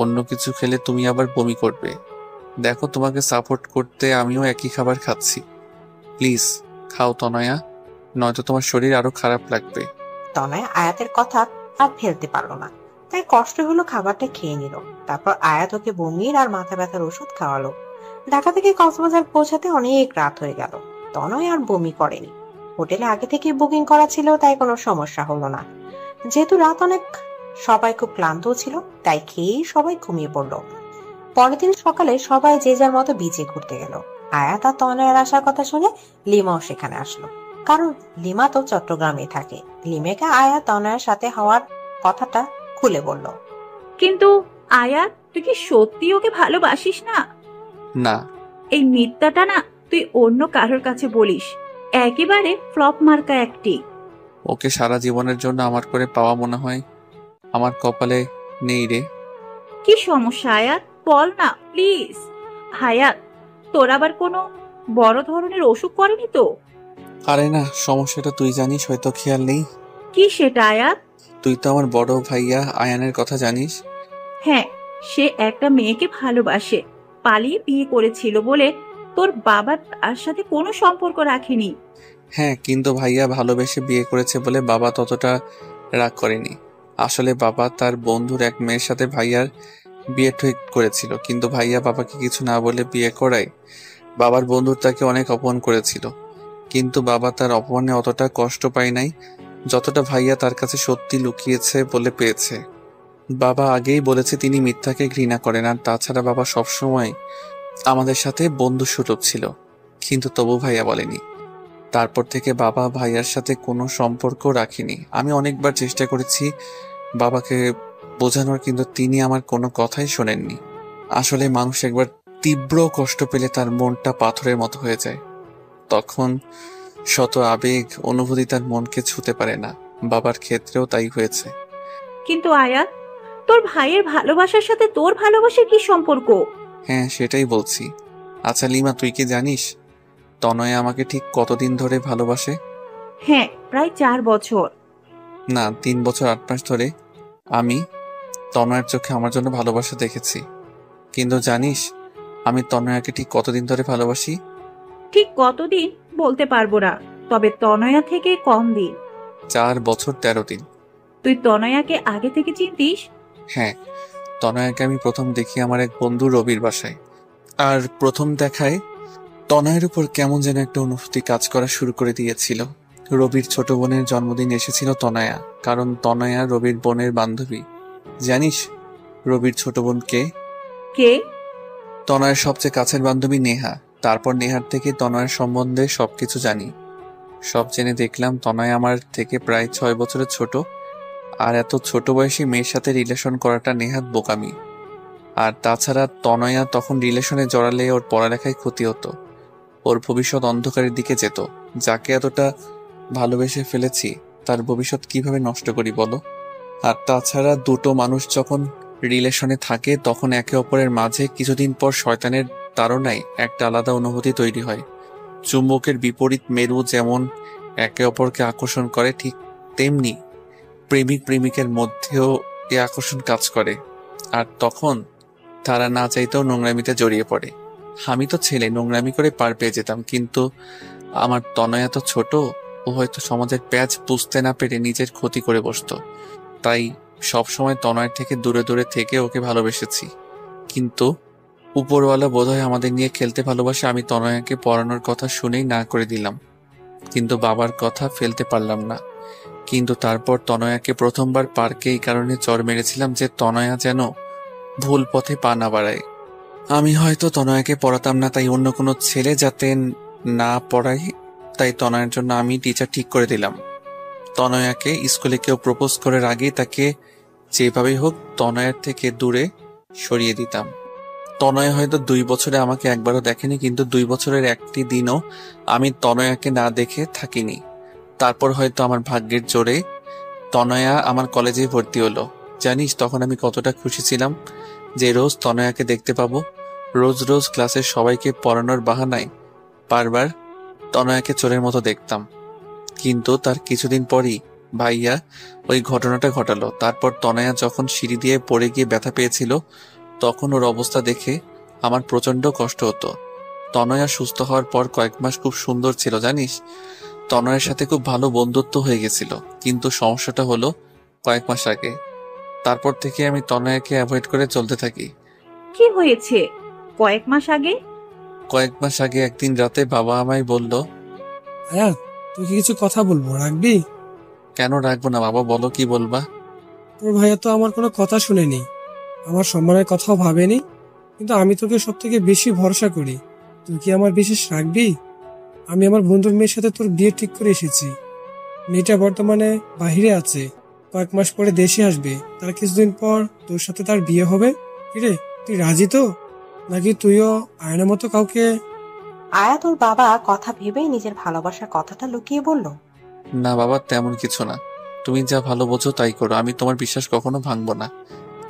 অন্য কিছু খেলে তুমি আবার বমি করবে। দেখো, তোমাকে সাপোর্ট করতে আমিও একই খাবার খাচ্ছি। প্লিজ খাও তনয়া, নয়তো তোমার শরীর আরো খারাপ লাগবে। তনয়া আয়াতের কথা আর ফেলতে পারলো না। তাই কষ্ট হলো খাবারটা খেয়ে নিল। তারপর আয়াত ওকে বমির আর মাথা ব্যথার ওষুধ খাওয়ালো। ঢাকা থেকে কক্সবাজার পৌঁছাতে অনেক রাত হয়ে গেল। তনয় আর বমি করেনি। হোটেলে আগে থেকে বুকিং করা ছিল, তাই কোনো সমস্যা হলো না। যেহেতু রাত অনেক, সবাই খুব ক্লান্ত ছিল, তাই খেয়েই সবাই ঘুমিয়ে পড়লো। পরের দিন সকালে সবাই যে যার মতো বিচে ঘুরতে গেল। আয়াত আর তনয়ের আসার কথা শুনে লিমাও সেখানে আসলো, কারণ লিমা তো চট্টগ্রামে থাকে। লিমাকে আয়াত তনয়ের সাথে হওয়ার কথাটা খুলে বলল। কিন্তু আয়াত, তুই কি সত্যি ওকে ভালোবাসিস না? না। এই মিথ্যাটা না তুই অন্য কারোর কাছে বলিস। একেবারে ফ্লপ মার্কা একটি। ওকে সারা জীবনের জন্য আমার করে পাওয়া মনে হয় আমার কপালে নেই রে। কি সমস্যা আয়াত, বল না প্লিজ। আয়াত, তোর আবার কোনো বড় ধরনের অসুখ করেনি তো? আরে না, সমস্যাটা তুই জানিস, হয়তো খেয়াল নেই। কি সেটা আয়াত? তুই তো আমার বড় ভাইয়া আয়ানের কথা জানিস। হ্যাঁ, সে একটা মেয়েকে ভালোবাসে, পালিয়ে বিয়ে করেছিল বলে তোর বাবা তার সাথে কোনো সম্পর্ক রাখেনি। হ্যাঁ, কিন্তু ভাইয়া ভালোবেসে বিয়ে করেছে বলে বাবা ততটা রাগ করেনি। আসলে বাবা তার বন্ধুর এক মেয়ের সাথে ভাইয়ার বিয়ে ঠিক করেছিল, কিন্তু ভাইয়া বাবাকে কিছু না বলে বিয়ে করায় বাবার বন্ধুর তাকে অনেক অপমান করেছিল। কিন্তু বাবা তার অপমানে অতটা কষ্ট পায় নাই যতটা ভাইয়া তার কাছে সত্যি লুকিয়েছে বলে পেয়েছে। বাবা আগেই বলেছে তিনি মিথ্যাকে ঘৃণা করেন, আর তাছাড়া বাবা সবসময় আমাদের সাথে বন্ধুসুলভ ছিল, কিন্তু তবু ভাইয়া বলেনি। তারপর থেকে বাবা ভাইয়ার সাথে কোনো সম্পর্ক রাখেনি। আমি অনেকবার চেষ্টা করেছি বাবাকে বোঝানোর, কিন্তু তিনি আমার কোনো কথাই শোনেননি। আসলে মানুষ একবার তীব্র কষ্ট পেলে তার মনটা পাথরের মতো হয়ে যায়। তখন শত আবেগ অনুভূতি তার মনকে ছুঁতে পারে না। বাবার ক্ষেত্রেও তাই হয়েছে। কিন্তু আয়াত, তোর ভাইয়ের ভালোবাসার সাথে তোর ভালোবাসার কি সম্পর্ক? হ্যাঁ, সেটাই বলছি। আচ্ছা লিমা, তুই কি জানিস তনয় আমাকে ঠিক কতদিন ধরে ভালোবাসে? হ্যাঁ, প্রায় 4 বছর। না, 3 বছর 8 মাস ধরে আমি তনয়ের চোখে আমার জন্য ভালোবাসা দেখেছি। কিন্তু জানিস আমি তনয়াকে ঠিক কতদিন ধরে ভালোবাসি? ঠিক কতদিন বলতে পারবো না, তবে তনয়া থেকে কম দিন। 4 বছর 13 দিন। তুই তনয়াকে আগে থেকে চিনতিস? হ্যাঁ, তনয়াকে আমি প্রথম দেখি আমার এক বন্ধু রবির বাসায়। আর প্রথম দেখায় তনয়ের উপর কেমন যেন একটা অনুভূতি কাজ করা শুরু করে দিয়েছিল। রবির ছোট বোনের জন্মদিন এসেছিল তনয়া, কারণ তনয়া রবির বোনের বান্ধবী। জানিস রবির ছোট বোন কে? কে? তনয়ের সবচেয়ে কাছের বান্ধবী নেহা। তারপর নেহার থেকে তনয়ের সম্বন্ধে সবকিছু জানি। সব জেনে দেখলাম তনয় আমার থেকে প্রায় 6 বছরের ছোট, আর এত ছোট বয়সী মেয়ের সাথে রিলেশন করাটা নেহাত বোকামি। আর তাছাড়া তনয়া তখন রিলেশনে জড়ালে ওর পড়ালেখায় ক্ষতি হতো, ওর ভবিষ্যৎ অন্ধকারের দিকে যেত। যাকে এতটা ভালোবেসে ফেলেছি তার ভবিষ্যৎ কিভাবে নষ্ট করি বলো? আর তাছাড়া দুটো মানুষ যখন রিলেশনে থাকে তখন একে অপরের মাঝে কিছুদিন পর শয়তানের তাড়নায় একটা আলাদা অনুভূতি তৈরি হয়। চুম্বকের বিপরীত মেরু যেমন একে অপরকে আকর্ষণ করে, ঠিক তেমনি প্রেমিক প্রেমিকের মধ্যেও এ আকর্ষণ কাজ করে। আর তখন তারা না চাইতেও নোংরামিতে জড়িয়ে পড়ে। আমি তো ছেলে, নোংরামি করে পার পেয়ে যেতাম, কিন্তু আমার তনয়া তো ছোট, ও হয়তো সমাজের প্যাঁচ বুঝতে না পেরে নিজের ক্ষতি করে বসতো। তাই সবসময় তনয়ের থেকে দূরে দূরে থেকে ওকে ভালোবেসেছি। কিন্তু উপরওয়ালা বোধহয় আমাদের নিয়ে খেলতে ভালোবাসে। আমি তনয়াকে পড়ানোর কথা শুনেই না করে দিলাম, কিন্তু বাবার কথা ফেলতে পারলাম না। কিন্তু তারপর তনয়াকে প্রথমবার পার্কে এই কারণে চড় মেরেছিলাম যে তনয়া যেন ভুল পথে পা না বাড়ায়। আমি হয়তো তনয়াকে পড়াতাম না, তাই অন্য কোনো ছেলে যাতে না পড়াই, তাই তনয়ের জন্য আমি টিচার ঠিক করে দিলাম। তনয়াকে স্কুলে কেউ প্রপোজ করার আগেই তাকে যেভাবেই হোক তনয়ের থেকে দূরে সরিয়ে দিতাম। তনয় হয়তো 2 বছরে আমাকে একবারও দেখেনি, কিন্তু 2 বছরের একটি দিনও আমি তনয়াকে না দেখে থাকিনি। তারপর হয়তো আমার ভাগ্যের জোরে তনয়া আমার কলেজে ভর্তি হলো। জানিস তখন আমি কতটা খুশি ছিলাম যে রোজ তনয়াকে দেখতে পাবো। রোজ রোজ ক্লাসের সবাইকে পড়ানোর বাহানায় বারবার তনয়াকে চোরের মতো দেখতাম। কিন্তু তার কিছুদিন পরই ভাইয়া ওই ঘটনাটা ঘটালো। তারপর তনয়া যখন সিঁড়ি দিয়ে পড়ে গিয়ে ব্যথা পেয়েছিল, তখন ওর অবস্থা দেখে আমার প্রচন্ড কষ্ট হতো। তনয়া সুস্থ হওয়ার পর কয়েক মাস খুব সুন্দর ছিল। জানিস তনয়ের সাথে খুব ভালো বন্ধুত্ব হয়ে গেছিল, কিন্তু সমস্যাটা হলো কয়েক মাস আগে তারপর থেকে আমি তনয়াকে অ্যাভয়েড করে চলতে থাকি। কি হয়েছে? কয়েক মাস আগে কয়েক মাস আগে একদিন রাতে বাবা আমায় বলল, আয়াত, তুই কি কিছু কথা বলবো, রাখবি? কেন রাখবো না বাবা, বলো কি বলবা। তোর ভাইয়া তো আমার কোনো কথা শুনেনি, আমার সম্মানের কথাও ভাবেনি, কিন্তু আমি তোকে সব থেকে বেশি ভরসা করি। তুই কি আমার বিশেষ রাখবি? আমি আমার বন্ধুর মেয়ের সাথে তোর বিয়ে ঠিক করে এসেছি। মেয়েটা বর্তমানে বাহিরে আছে, কয়েক মাস পরে দেশে আসবে, তার কিছুদিন পর তোর সাথে তার বিয়ে হবে। কিরে, তুই রাজি তো? নাকি তুইও আয়নের মতো কাউকে? আয়াত ওর বাবা কথা ভেবে নিজের ভালোবাসার কথাটা লুকিয়ে বলল, না বাবা, তেমন কিছু না, তুমি যা ভালো বোঝো তাই করো, আমি তোমার বিশ্বাস কখনো ভাঙবো না।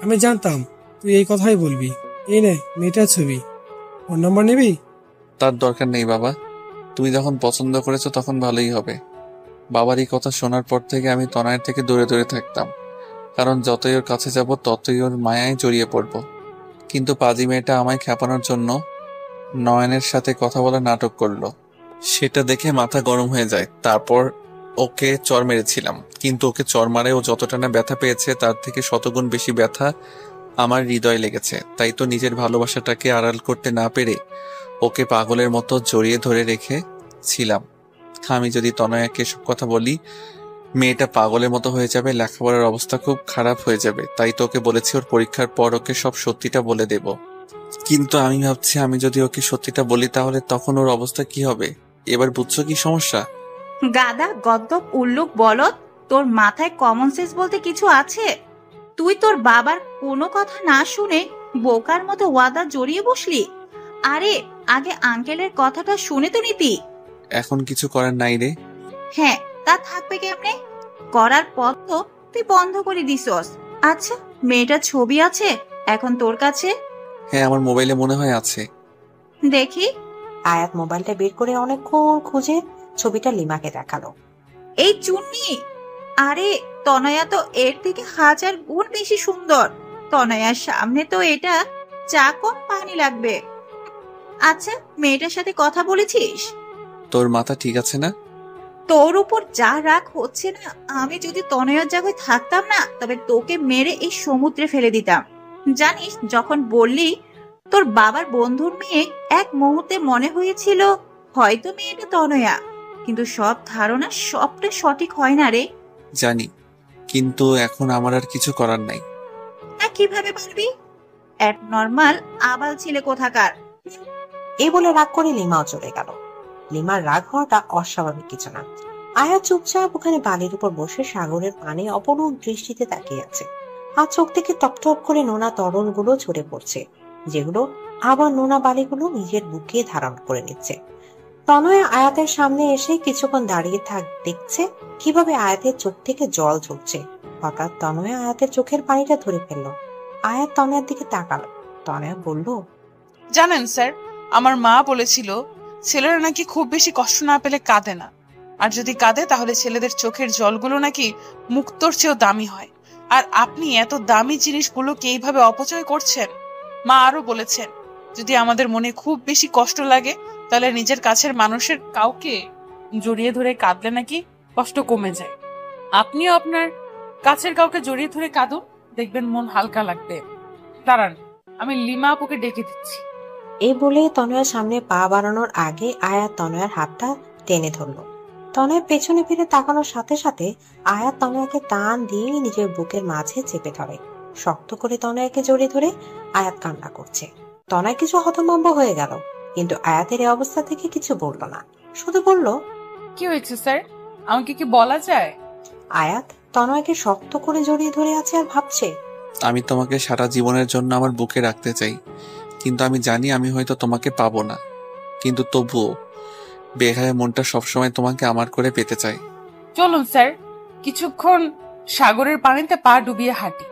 আমি জানতাম তুই এই কথাই বলবি। এই নে মেয়েটার ছবি, ফোন নাম্বার নিবি? তার দরকার নেই বাবা, তুমি যখন পছন্দ করেছো তখন ভালোই হবে। বাবার এই কথা শোনার পর থেকে আমি তনয়ের থেকে দূরে দূরে থাকতাম, কারণ যতই ওর কাছে যাব ততই ওর মায়ায় জড়িয়ে পড়ব। কিন্তু পাজি মেয়েটা আমায় খেপানোর জন্য নয়নের সাথে কথা বলার নাটক করলো, সেটা দেখে মাথা গরম হয়ে যায়। তারপর ওকে চর মেরেছিলাম, কিন্তু ওকে চর মারে ও যতটা না ব্যথা পেয়েছে তার থেকে শতগুণ বেশি ব্যথা আমার হৃদয় লেগেছে। তাই তো নিজের ভালোবাসাটাকে আড়াল করতে না পেরে ওকে পাগলের মতো জড়িয়ে ধরে রেখেছিলাম। আমি যদি তনয়াকে সব কথা বলি, মেয়েটা পাগলের মতো হয়ে যাবে, লেখাপড়ার অবস্থা খুব খারাপ হয়ে যাবে। তাই তো ওকে বলেছি ওর পরীক্ষার পর ওকে সব সত্যিটা বলে দেব। কিন্তু আমি ভাবছি আমি যদি ওকে সত্যিটা বলি তাহলে তখন ওর অবস্থা কি হবে। এবার বুঝছো কি সমস্যা? গাদা গদ্দপ উল্লুক বলদ, তোর মাথায় কমন সেন্স বলতে কিছু আছে? তুই তোর বাবার কোনো কথা না শুনে বোকার মতো ওয়াদা জড়িয়ে বসলি। আরে আগে আঙ্কেলের কথাটা শুনে তো নিতি। এখন কিছু করার নাই রে। হ্যাঁ, তা থাকবে কেমনে? করার পর তো তুই বন্ধ করে দিছস। আচ্ছা, মেয়েটার ছবি আছে এখন তোর কাছে? হ্যাঁ, আমার মোবাইলে মনে হয় আছে। দেখি। আয়াত মোবাইলটা বের করে অনেকক্ষণ খুঁজে ছবিটা লিমাকে দেখালো। এই চুন্নি, আরে তনয়া তো এর থেকে 1000 গুণ বেশি সুন্দর। তনয়ার সামনে তো এটা চা কম পানি লাগবে। আচ্ছা, মেয়েটার সাথে কথা বলেছিস? তোর মাথা ঠিক আছে না? তোর উপর যা রাগ হচ্ছে না, আমি যদি তনয়ার জায়গায় থাকতাম না তবে তোকে মেরে এই সমুদ্রে ফেলে দিতাম। জানিস, যখন বললি তোর বাবার বন্ধুর মেয়ে, এক মুহূর্তে মনে হয়েছিল হয়তো মেয়েটা তনয়া, কিন্তু সব ধারণা সবটা সঠিক হয় না রে। জানি, কিন্তু এখন আমার আর কিছু করার নাই। না, কিভাবে পারবি? এক নর্মাল আবাল ছেলে কোথাকার। এই বলে রাগ করে লিমাও চলে গেল। লিমার রাগ হওয়াটা অস্বাভাবিক কিছু না। আয়া চুপচাপ ওখানে বালির উপর বসে সাগরের পানে অপরূপ দৃষ্টিতে তাকিয়ে আছে। আর চোখ থেকে টপটপ করে নোনা তরলগুলো ঝরে পড়ছে, যেগুলো আবার নোনা বালিগুলো নিজের বুকে ধারণ করে নিচ্ছে। তনয়া আয়াতের সামনে এসে কিছুক্ষণ দাঁড়িয়ে দেখছে কিভাবে আয়াতের চোখ থেকে জল ঝরছে। হঠাৎ তনয়া আয়াতের চোখের পানিটা ধরে ফেললো। আয়াত তনয়ার দিকে তাকালো। তনয়া বলল, জানেন স্যার, আমার মা বলেছিল ছেলেরা নাকি খুব বেশি কষ্ট না পেলে কাঁদে না, আর যদি কাঁদে তাহলে ছেলেদের চোখের জলগুলো নাকি মুক্তোর চেয়েও দামি হয়। আর আপনি এত দামি জিনিসগুলোকে এইভাবে অপচয় করছেন। মা আরো বলেছেন, যদি আমাদের মনে খুব বেশি কষ্ট লাগে তাহলে নিজের কাছের মানুষের কাউকে জড়িয়ে ধরে কাঁদলে নাকি কষ্ট কমে যায়। আপনিও আপনার কাছের কাউকে জড়িয়ে ধরে কাঁদুন, দেখবেন মন হালকা লাগবে। দাঁড়ান, আমি লিমা আপুকে ডেকে দিচ্ছি। এই বলে তনয়ার সামনে পা বাড়ানোর আগে আয়াত তনয়ার হাতটা টেনে ধরলো। তনয়া পেছনে ফিরে তাকানোর সাথে সাথে আয়াত তনয়াকে টান দিয়ে নিজের বুকের মাঝে চেপে ধরে। শক্ত করে তনয়াকে জড়িয়ে ধরে আয়াত কান্না করছে। তনয়া কিছু হতভম্ব হয়ে গেল, কিন্তু আয়াতের এই অবস্থা থেকে কিছু বলল না, শুধু বলল, কি হয়েছে স্যার, আমাকে কি বলা যায়? আয়াত তনয়াকে শক্ত করে জড়িয়ে ধরে আছে আর ভাবছে, আমি তোমাকে সারা জীবনের জন্য আমার বুকে রাখতে চাই, কিন্তু আমি জানি আমি হয়তো তোমাকে পাবো না, কিন্তু তবুও বেহায়া মনটা সবসময় তোমাকে আমার করে পেতে চাই। চলুন স্যার, কিছুক্ষণ সাগরের পানিতে পা ডুবিয়ে হাঁটি।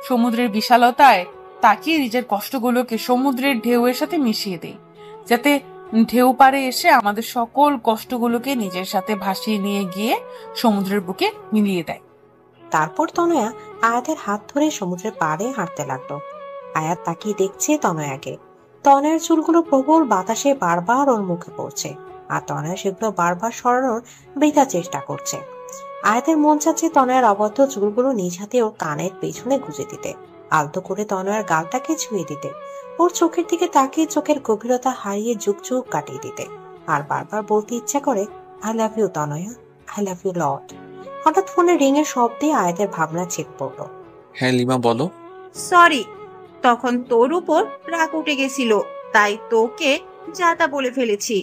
সমুদ্রের বিশালতায় তাকিয়ে নিজের কষ্টগুলোকে সমুদ্রের ঢেউয়ের সাথে মিশিয়ে দেই, যাতে ঢেউ পারে এসে আমাদের সকল কষ্টগুলোকে নিজের সাথে ভাসিয়ে নিয়ে গিয়ে সমুদ্রের বুকে মিলিয়ে দেয়। তারপর তনয়া আয়াতের হাত ধরে সমুদ্রের পাড়ে হাঁটতে লাগলো। আয়াত তাকিয়ে দেখছে তনয়াকে। তনয়ার চুলগুলো প্রবল বাতাসে বারবার ওর মুখে পড়ছে, আর তনয়া সেগুলো বারবার সরানোর বৃথা চেষ্টা করছে। আয়াতের মন চাচ্ছে তনয়ার অবদ্ধ চুলগুলো নিজ হাতে ওর কানের পেছনে গুজে দিতে, আলতো করে তনয়ার গালটাকে ছুঁয়ে দিতে, ওর চোখের দিকে তাকিয়ে চোখের গভীরতা হারিয়ে যুগ যুগ কাটিয়ে দিতে, আর বারবার বলতে ইচ্ছা করে, I love you Tanaya, I love you lot. হঠাৎ ফোনের রিং এর শব্দে আয়াতের ভাবনা ছেদ পড়লো। হ্যাঁ লিমা বলো। সরি, তখন তোর উপর রাগ উঠে গেছিল, তাই তোকে যা তা বলে ফেলেছি।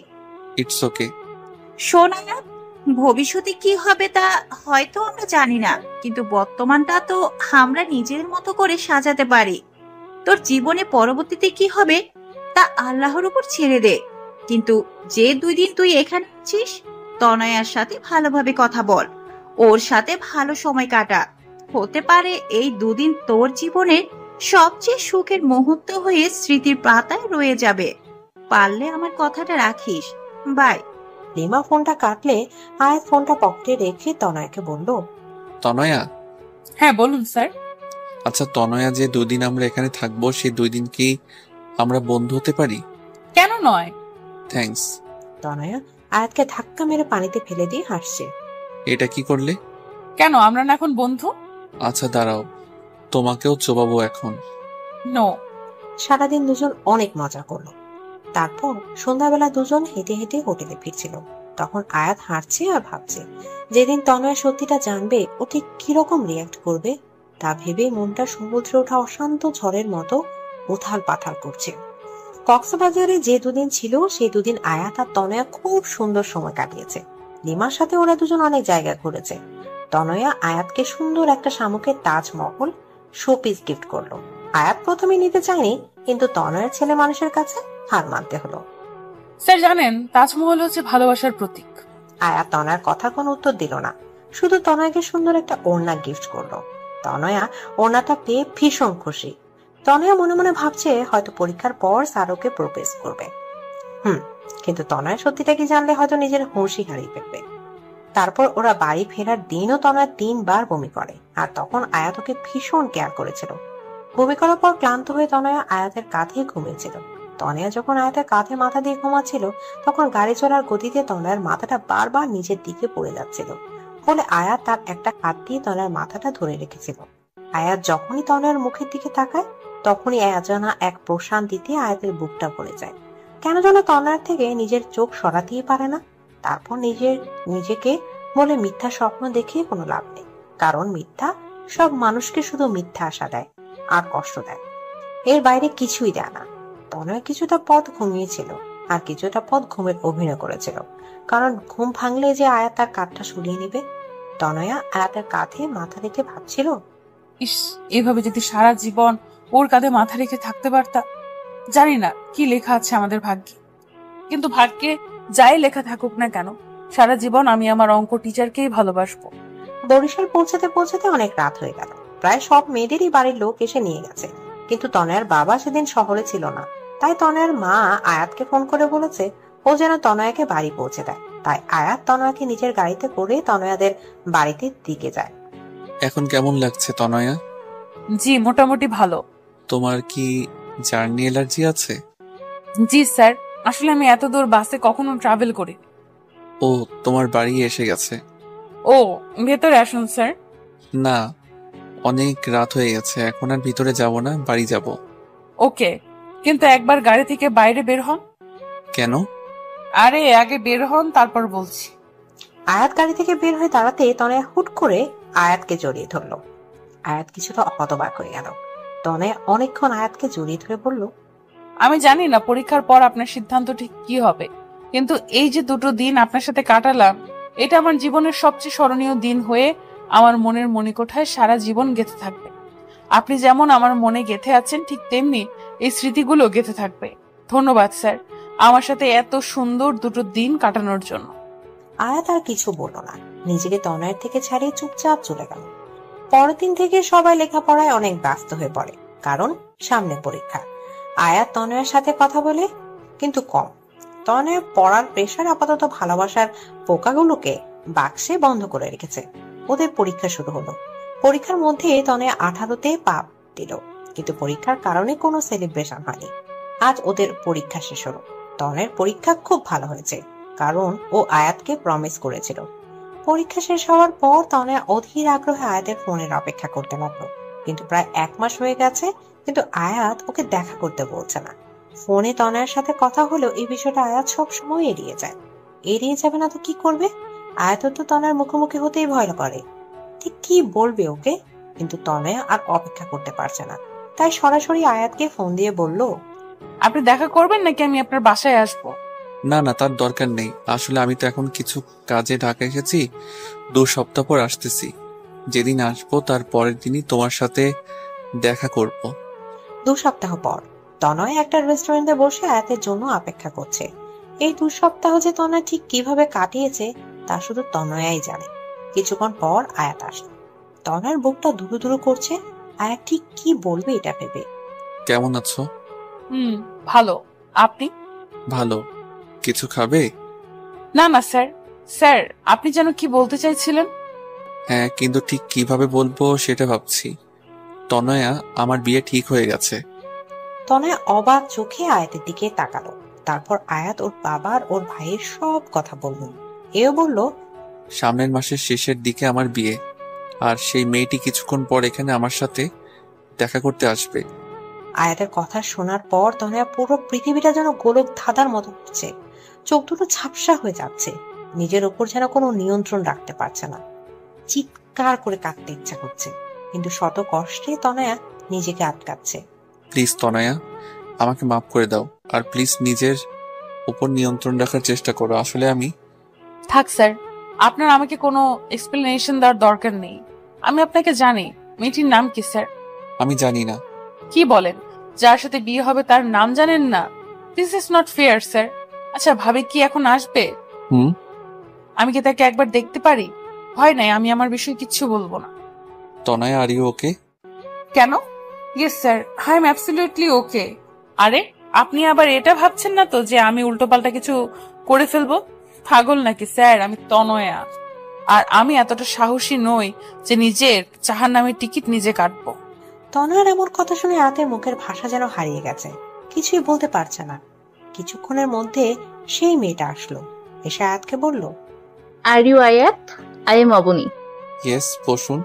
It's okay. শোন আয়াত, ভবিষ্যতে কি হবে তা হয়তো আমরা জানি না, কিন্তু বর্তমানটা তো আমরা নিজের মতো করে সাজাতে পারি। তোর জীবনে পরবর্তীতে কি হবে তা আল্লাহর উপর ছেড়ে দে, কিন্তু যে 2 দিন তুই এখানে আছিস তনয়ার সাথে ভালোভাবে কথা বল, ওর সাথে ভালো সময় কাটা। হতে পারে এই 2 দিন তোর জীবনের সবচেয়ে সুখের মুহূর্ত হয়ে স্মৃতির পাতায় রয়ে যাবে। পারলে আমার কথাটা রাখিস। বাই। লিমা ফোনটা কাটলে আয়াত ফোনটা পকেটে রেখে তনয়াকে বলল, তনয়া। হ্যাঁ বলুন স্যার। আচ্ছা তনয়া, যে 2 দিন আমরা এখানে থাকবো সেই 2 দিন কি আমরা বন্ধু হতে পারি? কেন নয়? থ্যাঙ্কস। তনয়া আয়াতকে ধাক্কা মেরে পানিতে ফেলে দিয়ে হাসছে। এটা কি করলে? কেন আমরা না এখন বন্ধু? আচ্ছা দাঁড়াও, তোমাকেও চোবাবো এখন। নো। সারাদিন দুজন অনেক মজা করলো। তারপর সন্ধ্যাবেলা দুজন হেঁটে হেঁটে হোটেলে ফিরছিল। তখন আয়াত হাঁটছে আর ভাবছে, যেদিন তনয় সত্যিটা জানবে ও ঠিক কিরকম রিয়াক্ট করবে তা ভেবে মনটা সমুদ্রে ওঠা অশান্ত ঝড়ের মতো উথাল পাথাল করছে। কক্সবাজারে যে 2 দিন ছিল সেই 2 দিন আয়াত আর তনয়া খুব সুন্দর সময় কাটিয়েছে। লিমার সাথে ওরা দুজন অনেক জায়গায় ঘুরেছে। তনয়া আয়াতকে সুন্দর একটা শামুকের তাজমহল শোপিস গিফট করলো। আয়াত প্রথমে নিতে চায়নি, কিন্তু তনয়ের ছেলে মানুষের কাছে হার মানতে হলো। স্যার জানেন, তাজমহল হচ্ছে ভালোবাসার প্রতীক। আয়াত তনয়ার কথার কোনো উত্তর দিল না, শুধু তনয়াকে সুন্দর একটা ওড়না গিফট করলো। তনয়া ওড়নাটা পেয়ে ভীষণ খুশি। তনয়া মনে মনে ভাবছে হয়তো পরীক্ষার পর স্যার ওকে প্রপোজ করবে। কিন্তু তনয়া সত্যিটা কি জানলে হয়তো নিজের হুঁশি হারিয়ে ফেলবে। তারপর ওরা বাড়ি ফেরার দিনও তনয়া 3 বার বমি করে, আর তখন আয়াত ওকে ভীষণ কেয়ার করেছিল। বমি করার পর ক্লান্ত হয়ে তনয়া আয়াতের কাঁধে ঘুমিয়েছিল। তনয়া যখন আয়াতের কাঁধে মাথা দিয়ে ঘুমাচ্ছিল, তখন গাড়ি চলার গতিতে তনয়ার মাথাটা বারবার নিচের দিকে পড়ে যাচ্ছিল, ফলে আয়াত তার একটা হাত দিয়ে তনয়ার মাথাটা ধরে রেখেছিল। আয়াত যখনই তনয়ার মুখের দিকে তাকায়, তখনই অজানা এক প্রশান্তিতে আয়াতের বুকটা ভরে যায়। কেন যেন তনয়ার থেকে নিজের চোখ সরাতেই পারে না। তারপর নিজেকে বলে, মিথ্যা স্বপ্ন দেখে কোনো লাভ নেই, কারণ মিথ্যা সব মানুষকে শুধু মিথ্যা আশা দেয় আর কষ্ট দেয়, এর বাইরে কিছুই দেয় না। তনয় কিছুটা পথ ঘুমিয়েছিল আর কিছুটা পথ ঘুমের অভিনয় করেছিল, কারণ ঘুম ভাঙলে যে আয়াত তার কাঁধটা সরিয়ে নিবে। তনয়া আয়াতের কাঁধে মাথা রেখে ভাবছিল, ইস, এভাবে যদি সারা জীবন ওর কাঁধে মাথা রেখে থাকতে পারতাম। জানি না কি লেখা আছে আমাদের ভাগ্যে, কিন্তু ভাগ্যে যাই লেখা থাকুক না কেন, সারা জীবন আমি আমার অঙ্ক টিচারকেই ভালোবাসবো। বরিশাল পৌঁছাতে পৌঁছাতে অনেক রাত হয়ে গেল। প্রায় সব মেয়েদেরই বাড়ির লোক এসে নিয়ে গেছে, কিন্তু তনয়ার বাবা সেদিন শহরে ছিল না। তাই তনয়ার মা আয়াতকে ফোন করে বলেছে ও যেন তনয়াকে বাড়ি পৌঁছে দেয়। তাই আয়াত তনয়াকে নিজের গাড়িতে করে তনয়াদের বাড়িতে দিকে যায়। এখন কেমন লাগছে তনয়া? জি, মোটামুটি ভালো। তোমার কি জার্নি অ্যালার্জি আছে? জি স্যার, আসলে আমি এত দূর বাসে কখনো ট্রাভেল করি। ও, তোমার বাড়ি এসে গেছে? ও, ভেতরে আসুন স্যার। না, অনেক রাত হয়ে গেছে, এখন আর ভিতরে যাব না, বাড়ি যাব। ওকে, কিন্তু একবার গাড়ি থেকে বাইরে বের হন। কেন? আরে আগে বের হন, তারপর বলছি। আয়াত গাড়ি থেকে বের হয়ে দাঁড়াতে তনয়া হুট করে আয়াতকে জড়িয়ে ধরলো। আয়াত কিছুটা হতবাক হয়ে গেল। তনয়া অনেকক্ষণ আয়াতকে জড়িয়ে ধরে বলল, আমি জানি না পরীক্ষার পর আপনার সিদ্ধান্ত ঠিক কি হবে, কিন্তু এই যে 2 দিন আপনার সাথে কাটালাম, এটা আমার জীবনের সবচেয়ে স্মরণীয় দিন হয়ে আমার মনের মণিকোঠায় সারা জীবন গেঁথে থাকবে। আপনি যেমন আমার মনে গেঁথে আছেন, ঠিক তেমনি এই স্মৃতিগুলো গেঁথে থাকবে। ধন্যবাদ স্যার, আমার সাথে এত সুন্দর 2 দিন কাটানোর জন্য। আয়াত আর কিছু বলল না, নিজেকে তনয়ের থেকে ছাড়িয়ে চুপচাপ চলে গেল। পরের দিন থেকে সবাই লেখাপড়ায় অনেক ব্যস্ত হয়ে পড়ে, কারণ সামনে পরীক্ষা। আয়াত তনয়ের সাথে কথা বলে, কিন্তু কম। তনয় পড়ার প্রেশার আপাতত ভালোবাসার পোকাগুলোকে বাক্সে বন্ধ করে রেখেছে। ওদের পরীক্ষা শুরু হলো। পরীক্ষার মধ্যে তনয় 18তে পা দিল, কিন্তু পরীক্ষার কারণে কোনো সেলিব্রেশন হয়নি। আজ ওদের পরীক্ষা শেষ হলো। তনয়ের পরীক্ষা খুব ভালো হয়েছে, কারণ ও আয়াতকে প্রমিস করেছিল পরীক্ষা শেষ হওয়ার পর তনয়া অধীর আগ্রহে আয়াতের ফোনের অপেক্ষা করতে লাগলো। কিন্তু প্রায় 1 মাস হয়ে গেছে, কিন্তু আয়াত ওকে দেখা করতে বলছে না। ফোনে তনয়ার সাথে কথা হলেও এই বিষয়টা আয়াত সবসময় এড়িয়ে যায়। এড়িয়ে যাবে না তো কি করবে? আয়াত তো তনয়ার মুখোমুখি হতেই ভয় করে। ঠিক কি বলবে ওকে? কিন্তু তনয়া আর অপেক্ষা করতে পারছে না, তাই সরাসরি আয়াতকে ফোন দিয়ে বলল, আপনি দেখা করবেন নাকি আমি আপনার বাসায় আসবো? না না, তার দরকার নেই। আসলে আমি তো এখন কিছু কাজে ঢাকা এসেছি, 2 সপ্তাহ পর আসতেছি। যেদিন আসবো তার পরের দিনই তোমার সাথে দেখা করব। 2 সপ্তাহ পর তনয় একটা রেস্টুরেন্টে বসে আয়াতের জন্য অপেক্ষা করছে। এই 2 সপ্তাহ যে তনয় ঠিক কিভাবে কাটিয়েছে তা শুধু তনয়াই জানে। কিছুক্ষণ পর আয়াত আসলো। তনয়ের বুকটা দুরু দুরু করছে। আয়াত ঠিক কি বলবে এটা ভেবে। কেমন আছো? ভালো। আপনি? ভালো। কিছু খাবে? না না স্যার। স্যার, আপনি যেন কি বলতে চাইছিলেন? হ্যাঁ, কিন্তু ঠিক কিভাবে বলবো সেটা ভাবছি। তনয়া, আমার বিয়ে ঠিক হয়ে গেছে। তনয় অবাক চোখে আয়াতের দিকে তাকালো। তারপর আয়াত ওর বাবার ওর ভাইয়ের সব কথা বলল। এও বলল, সামনের মাসের শেষের দিকে আমার বিয়ে, আর সেই মেয়েটি কিছুক্ষণ পর এখানে আমার সাথে দেখা করতে আসবে। আয়াতের কথা শোনার পর তনয়া পুরো পৃথিবীটা যেন গোলক ধাঁধার মতো হচ্ছে। চোখ দুটো ঝাপসা হয়ে যাচ্ছে। নিজের উপর যেন কোনো নিয়ন্ত্রণ রাখতে পারছে না। চিৎকার করে কাঁদতে ইচ্ছা করছে, কিন্তু শত কষ্টে তনয়া নিজেকে আটকাচ্ছে। প্লিজ তনয়া, আমাকে মাফ করে দাও, আর প্লিজ নিজের উপর নিয়ন্ত্রণ রাখার চেষ্টা করো। আসলে আমি... থাক স্যার, আপনার আমাকে কোনো এক্সপ্লেনেশন দেওয়ার দরকার নেই। আমি আপনাকে জানি। মেয়েটির নাম কি স্যার? আমি জানি না। কি বলেন? যার সাথে বিয়ে হবে তার নাম জানেন না? This is not fair sir. আচ্ছা, ভাবি কি এখন আসবে? আমি কি তাকে একবার দেখতে পারি? ভয় নাই, আমি আমার বিষয়ে কিচ্ছু বলবো না। তনয়া, আর ইউ ওকে? কেন? Yes sir, I am absolutely ওকে। আরে, আপনি আবার এটা ভাবছেন না তো যে আমি উল্টোপাল্টা কিছু করে ফেলবো? পাগল নাকি স্যার? আমি তনয়া, আর আমি এতটা সাহসী নই যে নিজের জাহান্নামের টিকিট নিজে কাটবো। তনয়ার এমন কথা শুনে আয়াতের মুখের ভাষা যেন হারিয়ে গেছে। কিছুই বলতে পারছে না। কিছুক্ষণের মধ্যে সেই মেয়েটা আসলো। এসে আয়াতকে বলল, are you Ayat? I am Abani. Yes, বসুন।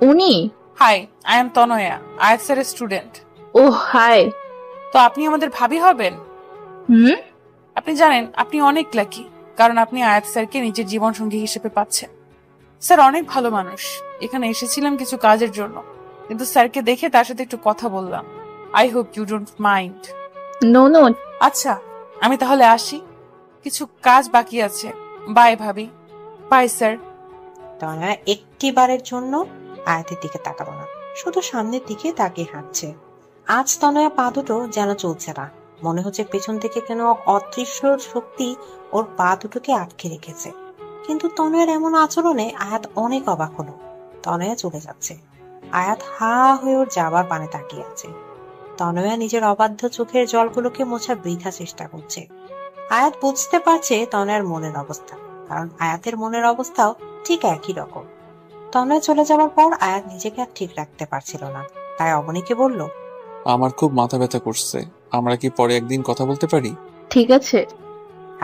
উনি? হাই, আই এম তনয়া, আয়াত স্যারের স্টুডেন্ট। ও হাই। তো আপনি আমাদের ভাবি হবেন? আপনি জানেন আপনি অনেক লাকি, কারণ আপনি আয়াত স্যারকে নিজের জীবন সঙ্গী হিসেবে পাচ্ছেন। স্যার অনেক ভালো মানুষ। এখানে এসেছিলাম কিছু কাজের জন্য, কিন্তু স্যারকে দেখে তার সাথে একটু কথা বললাম। I hope you don't mind. No no. আচ্ছা, আমি তাহলে আসি, কিছু কাজ বাকি আছে। বাই ভাবি। By sir. তনয়া একটিবারের জন্য আয়াতের দিকে তাকালো না, শুধু সামনের দিকে তাকিয়ে হাঁটছে। আজ তনয়া পা দুটো যেন চলছে না। মনে হচ্ছে পেছন থেকে কেন অদৃশ্য শক্তি ওর পা দুটোকে আটকে রেখেছে। কিন্তু তনয়ার এমন আচরণে আয়াত অনেক অবাক হলো। তনয়া চলে যাচ্ছে। আয়াত হা হয়ে ওর যাবার পানে তাকিয়ে আছে। তনয়া নিজের অবাধ্য চোখের জলগুলোকে মোছা বৃথা চেষ্টা করছে। আয়াত বুঝতে পারছে তনয়ার মনের অবস্থা, কারণ আয়াতের মনের অবস্থাও ঠিক একই রকম। তনয়া চলে যাওয়ার পর আয়াত নিজেকে আর ঠিক রাখতে পারছিল না, তাই অবনীকে বলল, আমার খুব মাথা ব্যথা করছে, আমরা কি পরে একদিন কথা বলতে পারি? ঠিক আছে।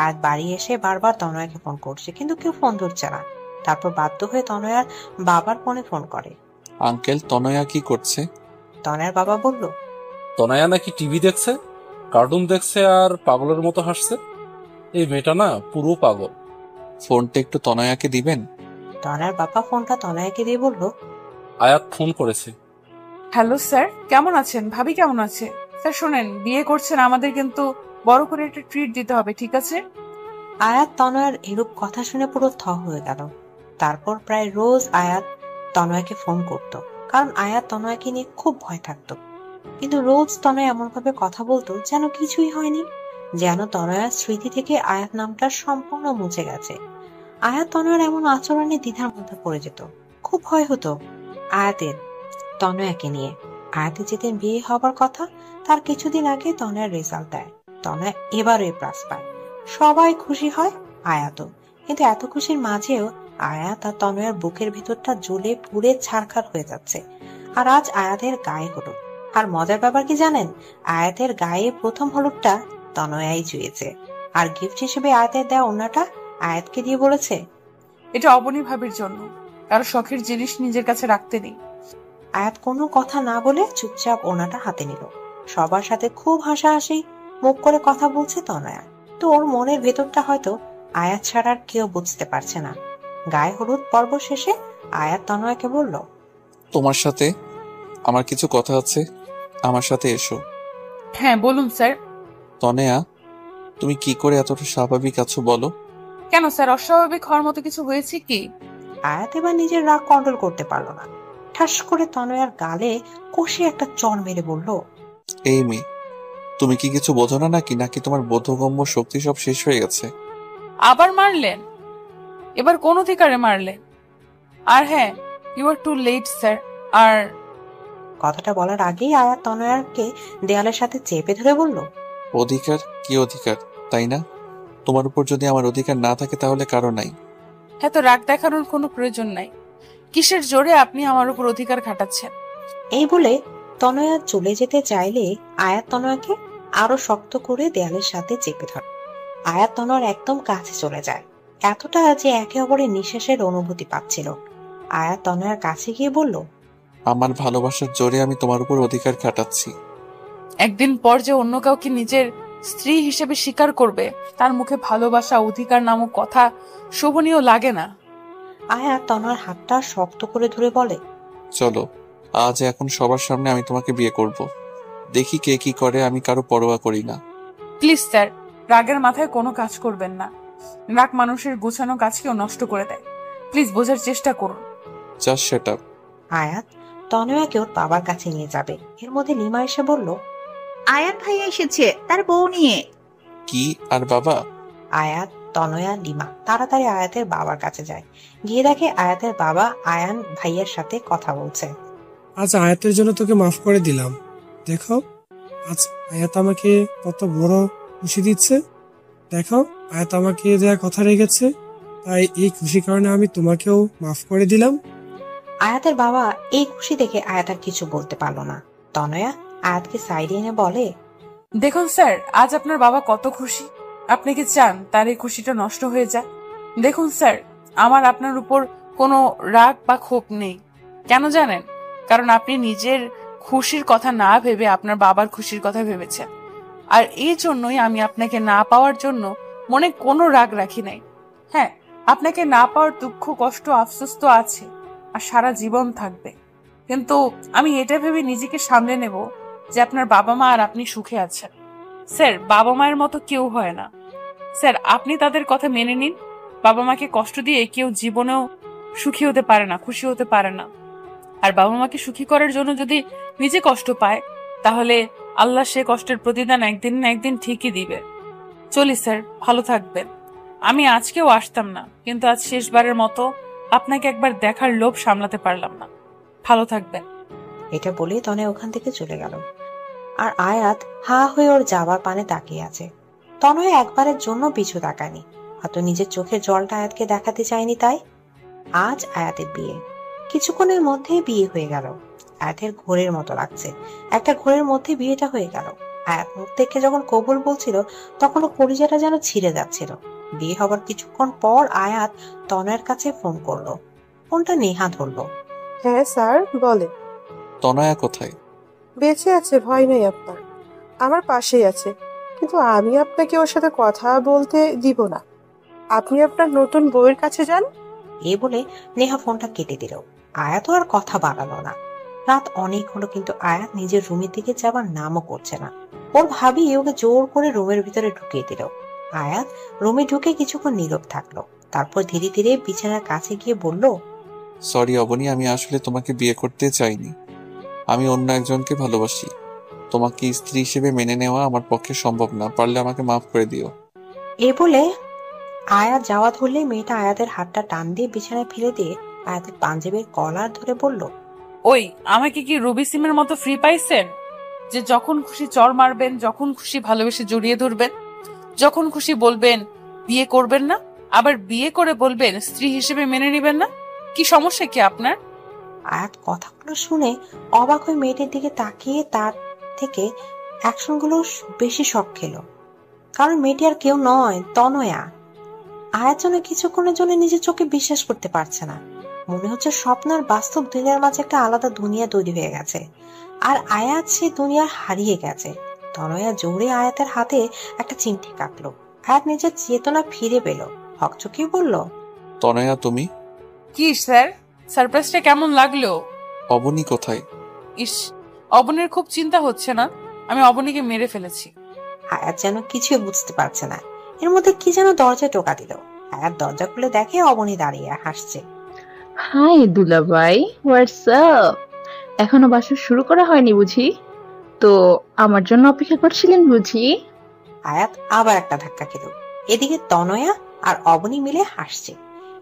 আয়াত বাড়ি এসে বারবার তনয়াকে ফোন করছে, কিন্তু কেউ ফোন ধরছে না। তারপর বাধ্য হয়ে তনয়ার বাবার ফোনে ফোন করে। আঙ্কেল, তনয়া কি করছে? তনয়ার বাবা বলল, তনয়া নাকি টিভি দেখছে, কার্টুন দেখছে আর পাগলের মতো হাসছে। এই মেয়েটা না পুরো পাগল। ফোনটা একটু তনয়াকে দিবেন? তনয়ার বাবা ফোনটা তনয়াকে দিয়ে বলল, আয়াত ফোন করেছে। হ্যালো স্যার, কেমন আছেন? ভাবি কেমন আছে? স্যার শোনেন, বিয়ে করছেন, আমাদের কিন্তু বড় করে একটা ট্রিট দিতে হবে, ঠিক আছে? আয়াত তনয়ার এরূপ কথা শুনে পুরো থ হয়ে গেল। তারপর প্রায় রোজ আয়াত তনয়াকে ফোন করত, কারণ আয়াত তনয়াকে নিয়ে খুব ভয় থাকত। কিন্তু রোজ তনয়া এমন ভাবে কথা বলতো যেন কিছুই হয়নি, যেন তনয়ার স্মৃতি থেকে আয়াত নামটা সম্পূর্ণ মুছে গেছে। আয়াত তনয়ার এমন আচরণে দ্বিধার মধ্যে পড়ে যেত। খুব ভয় হতো আয়াতের তনয়াকে নিয়ে। আয়াতের যেদিন বিয়ে হবার কথা, তার কিছুদিন আগে তনয়ার রেজাল্ট দেয়। তনয়া এবারও প্লাস পায়। সবাই খুশি হয়, আয়াতও। কিন্তু এত খুশির মাঝেও আয়াত আর তনয়ার বুকের ভিতরটা জ্বলে পুড়ে ছারখার হয়ে যাচ্ছে। আর আজ আয়াতের গায়ে হলুদ। আর মজার ব্যাপার কি জানেন, আয়াতের গায়ে প্রথম হলুদটা তনয়াই জুয়েছে। আর গিফট হিসেবে আয়াতের দেয়া ওড়নাটা আয়াতকে দিয়ে বলেছে, এটা অবনী ভাবির জন্য, কারো শখের জিনিস নিজের কাছে রাখতে নেই। আয়াত কোনো কথা না বলে চুপচাপ ওনাটা হাতে নিল। সবার সাথে খুব হাসাহাসি মুখ করে কথা বলছে তনয়া, তো ওর মনের ভেতরটা হয়তো আয়াত ছাড়া আর কেউ বুঝতে পারছে না। গায়ে হলুদ পর্ব শেষে আয়াত তনয়াকে বলল, তোমার সাথে আমার কিছু কথা আছে, আমার সাথে এসো। হ্যাঁ বলুন স্যার। তনয়া, তুমি কি করে এতটা স্বাভাবিক আছো বলো? কেন স্যার, অস্বাভাবিক হওয়ার মতো কিছু হয়েছে কি? আয়াত এবার নিজের রাগ কন্ট্রোল করতে পারলো না। ঠাস করে তনয়ার গালে কষে একটা চড় মেরে বলল, এই মেয়ে, তুমি কি কিছু বোঝো না নাকি? নাকি তোমার বোধগম্য শক্তি সব শেষ হয়ে গেছে? আবার মারলেন? এবার কোন অধিকারে মারলেন? আর হ্যাঁ, you are too late sir. আর কথাটা বলার আগেই আয়াত তনয়াকে দেয়ালের সাথে চেপে ধরে বলল, অধিকার? কি অধিকার, তাই না? তোমার উপর যদি আমার অধিকার না থাকে তাহলে কারো নাই। এত রাগ দেখানোর কোনো প্রয়োজন নাই। কিসের জোরে আপনি আমার উপর অধিকার খাটাচ্ছেন? এই বলে তনয়া চলে যেতে চাইলে আয়াত তনয়াকে আরো শক্ত করে দেয়ালের সাথে চেপে ধরে। আয়াত তনয়ার একদম কাছে চলে যায়, এতটা যে একে অপরের নিঃশ্বাসের অনুভূতি পাচ্ছিল। আয়াত তনয়ার কাছে গিয়ে বলল, আমার ভালোবাসার জোরে আমি তোমার উপর অধিকার খাটাচ্ছি। একদিন পর যে অন্য কাউকে নিজের স্ত্রী হিসেবে স্বীকার করবে, তার মুখে ভালোবাসা অধিকার নামক কথা শোভনীয় লাগে না। আয়াত তনয়ার হাতটা শক্ত করে ধরে বলে, চলো, আজ এখন সবার সামনে আমি তোমাকে বিয়ে করব। দেখি কে কি করে, আমি কারো পরোয়া করি না। প্লিজ স্যার, রাগের মাথায় কোনো কাজ করবেন না। রাগ মানুষের গোছানো কাজকেও নষ্ট করে দেয়। প্লিজ বোঝার চেষ্টা করুন। Just shut up. আয়াত তনয়াকে ওর বাবার কাছে নিয়ে যাবে, এর মধ্যে লিমা এসে বলল, আয়াত ভাইয়া এসেছে তার বউ নিয়ে। কি আর বাবা? আয়াত, তনয়া, লিমা তাড়াতাড়ি আয়াতের বাবার কাছে যায়। গিয়ে দেখে আয়াতের বাবা আয়ান ভাইয়ের সাথে কথা বলছে। আজ আয়াতের জন্য তোকে মাফ করে দিলাম। দেখো, আজ আয়াত আমাকে কত বড় খুশি দিচ্ছে। দেখো, আয়াত আমাকে দেয়া কথা রেখেছে, তাই এই খুশি কারণে আমি তোমাকেও মাফ করে দিলাম। আয়াতের বাবা এই খুশি দেখে আয়াত আর কিছু বলতে পারলো না। তনয়া আয়াতকে সাইডে এনে বলে, দেখুন স্যার, আজ আপনার বাবা কত খুশি। আপনি কি চান তার এই খুশিটা নষ্ট হয়ে যায়? দেখুন স্যার, আমার আপনার উপর কোনো রাগ বা ক্ষোভ নেই। কেন জানেন? কারণ আপনি নিজের খুশির কথা না ভেবে আপনার বাবার খুশির কথা ভেবেছেন। আর এই জন্যই আমি আপনাকে না পাওয়ার জন্য মনে কোনো রাগ রাখি নাই। হ্যাঁ, আপনাকে না পাওয়ার দুঃখ, কষ্ট, আফসোস তো আছে, আর সারা জীবন থাকবে। কিন্তু আমি এটা ভেবে নিজেকে সামলে নেব যে আপনার বাবা মা আর আপনি সুখে আছেন। স্যার, বাবা মায়ের মতো কেউ হয় না। স্যার, আপনি তাদের কথা মেনে নিন। বাবা মাকে কষ্ট দিয়ে কেউ জীবনেও সুখী হতে পারে না, খুশি হতে পারে না। আর বাবা মাকে সুখী করার জন্য যদি নিজে কষ্ট পায়, তাহলে আল্লাহ সে কষ্টের প্রতিদান একদিন না একদিন ঠিকই দিবে। চলি স্যার, ভালো থাকবেন। আমি আজকেও আসতাম না, কিন্তু আজ শেষবারের মতো আপনাকে একবার দেখার লোভ সামলাতে পারলাম না। ভালো থাকবেন। এটা বলে তনয়া ওখান থেকে চলে গেল। আর আয়াত হা হয়ে ওর যাবার পানে তাকিয়ে আছে। তনয়া একবারের জন্য পিছু তাকায়নি, হয়তো নিজের চোখের জলটা আয়াতকে দেখাতে চায়নি। তাই আজ আয়াতের বিয়ে। কিছুক্ষণের মধ্যেই বিয়ে হয়ে গেল। আয়াতের ঘোরের মতো লাগছে, একটা ঘোরের মধ্যে বিয়েটা হয়ে গেল। আয়াত মুখ থেকে যখন কবুল বলছিল, তখন কলিজাটা যেন ছিঁড়ে যাচ্ছিল। বিয়ে হবার কিছুক্ষণ পর আয়াত তনয়ার কাছে ফোন করলো। ফোনটা নেহা ধরলো। হ্যাঁ স্যার, বলে। তনয়া কোথায়? বেঁচে আছে, ভয় নেই আপনার, আমার পাশেই আছে। কিন্তু আমি আপনাকে ওর সাথে কথা বলতে দিব না। আপনি আপনার নতুন বউয়ের কাছে যান। এই বলে নেহা ফোনটা কেটে দিল। আয়াত আর কথা বাড়ালো না। রাত অনেক হলো, কিন্তু আয়াত নিজের রুমের দিকে যাবার নামও করছে না। ওর ভাবি ওকে জোর করে রুমের ভিতরে ঢুকিয়ে দিল। আয়াত রুমে ঢুকে কিছুক্ষণ নীরব থাকলো, তারপর ধীরে ধীরে বিছানার কাছে গিয়ে বলল, সরি অবনী, আমি আসলে তোমাকে বিয়ে করতে চাইনি। আমি অন্য একজনকে ভালোবাসি। তোমাকে স্ত্রী হিসেবে মেনে নেওয়া আমার পক্ষে সম্ভব না, পারলে আমাকে মাফ করে দিও। এ বলে আয়াত যাওয়া ধরলে মেয়েটা আয়াতের হাতটা টান দিয়ে বিছানায় ফেলে দিয়ে আয়াতের পাঞ্জাবির কলার ধরে বলল, ওই, আমাকে কি রবি সিমের মতো ফ্রি পাইছেন যে যখন খুশি চর মারবেন, যখন খুশি ভালোবেসে জড়িয়ে ধরবেন, যখন খুশি বলবেন বিয়ে করবেন না, আবার বিয়ে করে বলবেন স্ত্রী হিসেবে মেনে নেবেন না? কি সমস্যা কি আপনার? আয়াত কথাগুলো শুনে অবাক হয়ে মেয়েটির দিকে তাকিয়ে তার থেকে অ্যাকশনগুলো বেশি শক খেল। কারণ মেয়েটি আর কেউ নয়, তনয়া। আয়াত যেন কিছুক্ষণের জন্য নিজের চোখে বিশ্বাস করতে পারছে না। মনে হচ্ছে স্বপ্ন আর বাস্তব দুনিয়ার মাঝে একটা আলাদা দুনিয়া তৈরি হয়ে গেছে, আর আয়াত সে দুনিয়া হারিয়ে গেছে। তনয়া জোরে আয়াতের হাতে একটা চিমটি কাটলো। আয়াত নিজের চেতনা ফিরে পেল, হকচকিয়ে বলল, তনয়া তুমি? কি স্যার, সারপ্রাইজটা কেমন লাগলো? অবনী কোথায়? ইস, অবনীর খুব চিন্তা হচ্ছে না? আমি অবনীকে মেরে ফেলেছি। আয়াত যেন কিছুই বুঝতে পারছে না। এর মধ্যে কি যেন দরজায় টোকা দিল। আয়াত দরজা খুলে দেখে অবনী দাঁড়িয়ে হাসছে। হাই দুলাভাই, হোয়াটসঅ্যাপ? এখনো বাসা শুরু করা হয়নি বুঝি? তো আমার জন্য অপেক্ষা করছিলেন বুঝি? আয়াত আবার একটা ধাক্কা খেল। এদিকে তনয়া আর অবনী মিলে হাসছে।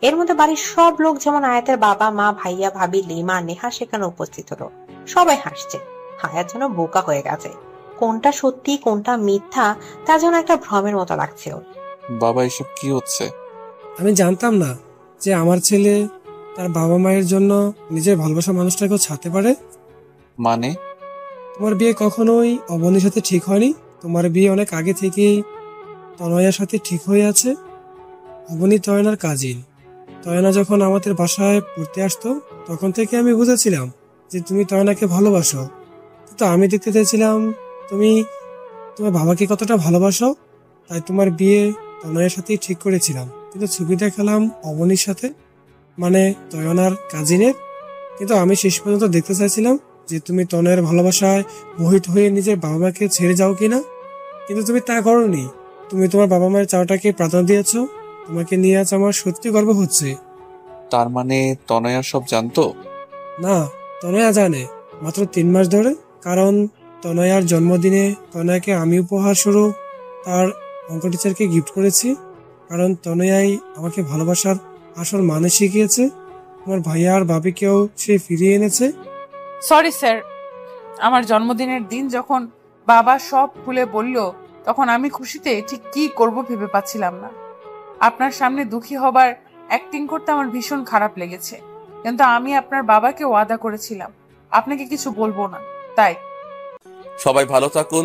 এর মধ্যে বাড়ির সব লোক, যেমন আয়াতের বাবা মা, ভাইয়া ভাবি, লিমা, নেহা সেখানে উপস্থিত হলো। সবাই হাসছে। আয়াত যেন বোকা হয়ে গেছে। কোনটা সত্যি কোনটা মিথ্যা তার জন্য একটা ভ্রমের মতো লাগছে ওর। বাবা, এসব কি হচ্ছে? আমি জানতাম না যে আমার ছেলে তার বাবা মায়ের জন্য নিজের ভালোবাসা মানুষটাকেও ছাড়তে পারে। মানে? তোমার বিয়ে কখনোই অবনীর সাথে ঠিক হয়নি। তোমার বিয়ে অনেক আগে থেকেই তনয়ার সাথে ঠিক হয়ে আছে। অবনী তয়নার কাজিন। তয়না যখন আমাদের বাসায় পড়তে আসতো তখন থেকে আমি বুঝেছিলাম যে তুমি তয়নাকে ভালোবাসো, কিন্তু আমি দেখতে চাইছিলাম তুমি তোমার বাবাকে কতটা ভালোবাসো। তাই তোমার বিয়ে তনয়ের সাথেই ঠিক করেছিলাম, কিন্তু ছবি দেখালাম অবনীর সাথে, মানে তয়নার কাজিনের। কিন্তু আমি শেষ পর্যন্ত দেখতে চাইছিলাম যে তুমি তনয়ের ভালোবাসায় মোহিত হয়ে নিজের বাবা মাকে ছেড়ে যাও কিনা, কিন্তু তুমি তা করোনি। তুমি তোমার বাবা মায়ের চাওয়াটাকে প্রাধান্য দিয়েছো। তোমাকে নিয়ে আজ আমার সত্যি গর্ব হচ্ছে। তার মানে তনয়া সব জানতো? না, তনয়া জানে মাত্র 3 মাস ধরে। কারণ তনয়ার জন্মদিনে তনয়াকে আমি উপহার স্বরূপ তার অঙ্ক টিচারকে গিফট করেছি। কারণ তনয়াই আমাকে ভালোবাসার আসল মানে শিখিয়েছে। আমার ভাইয়া আর ভাবিকেও সে ফিরিয়ে এনেছে। সরি স্যার, আমার জন্মদিনের দিন যখন বাবা সব খুলে বলল তখন আমি খুশিতে ঠিক কি করব ভেবে পাচ্ছিলাম না। আপনার সামনে দুঃখী হবার অ্যাক্টিং করতে আমার ভীষণ খারাপ লেগেছে, কিন্তু আমি আপনার বাবাকে ওয়াদা করেছিলাম আপনাকে কিছু বলবো না। তাই সবাই ভালো থাকুন,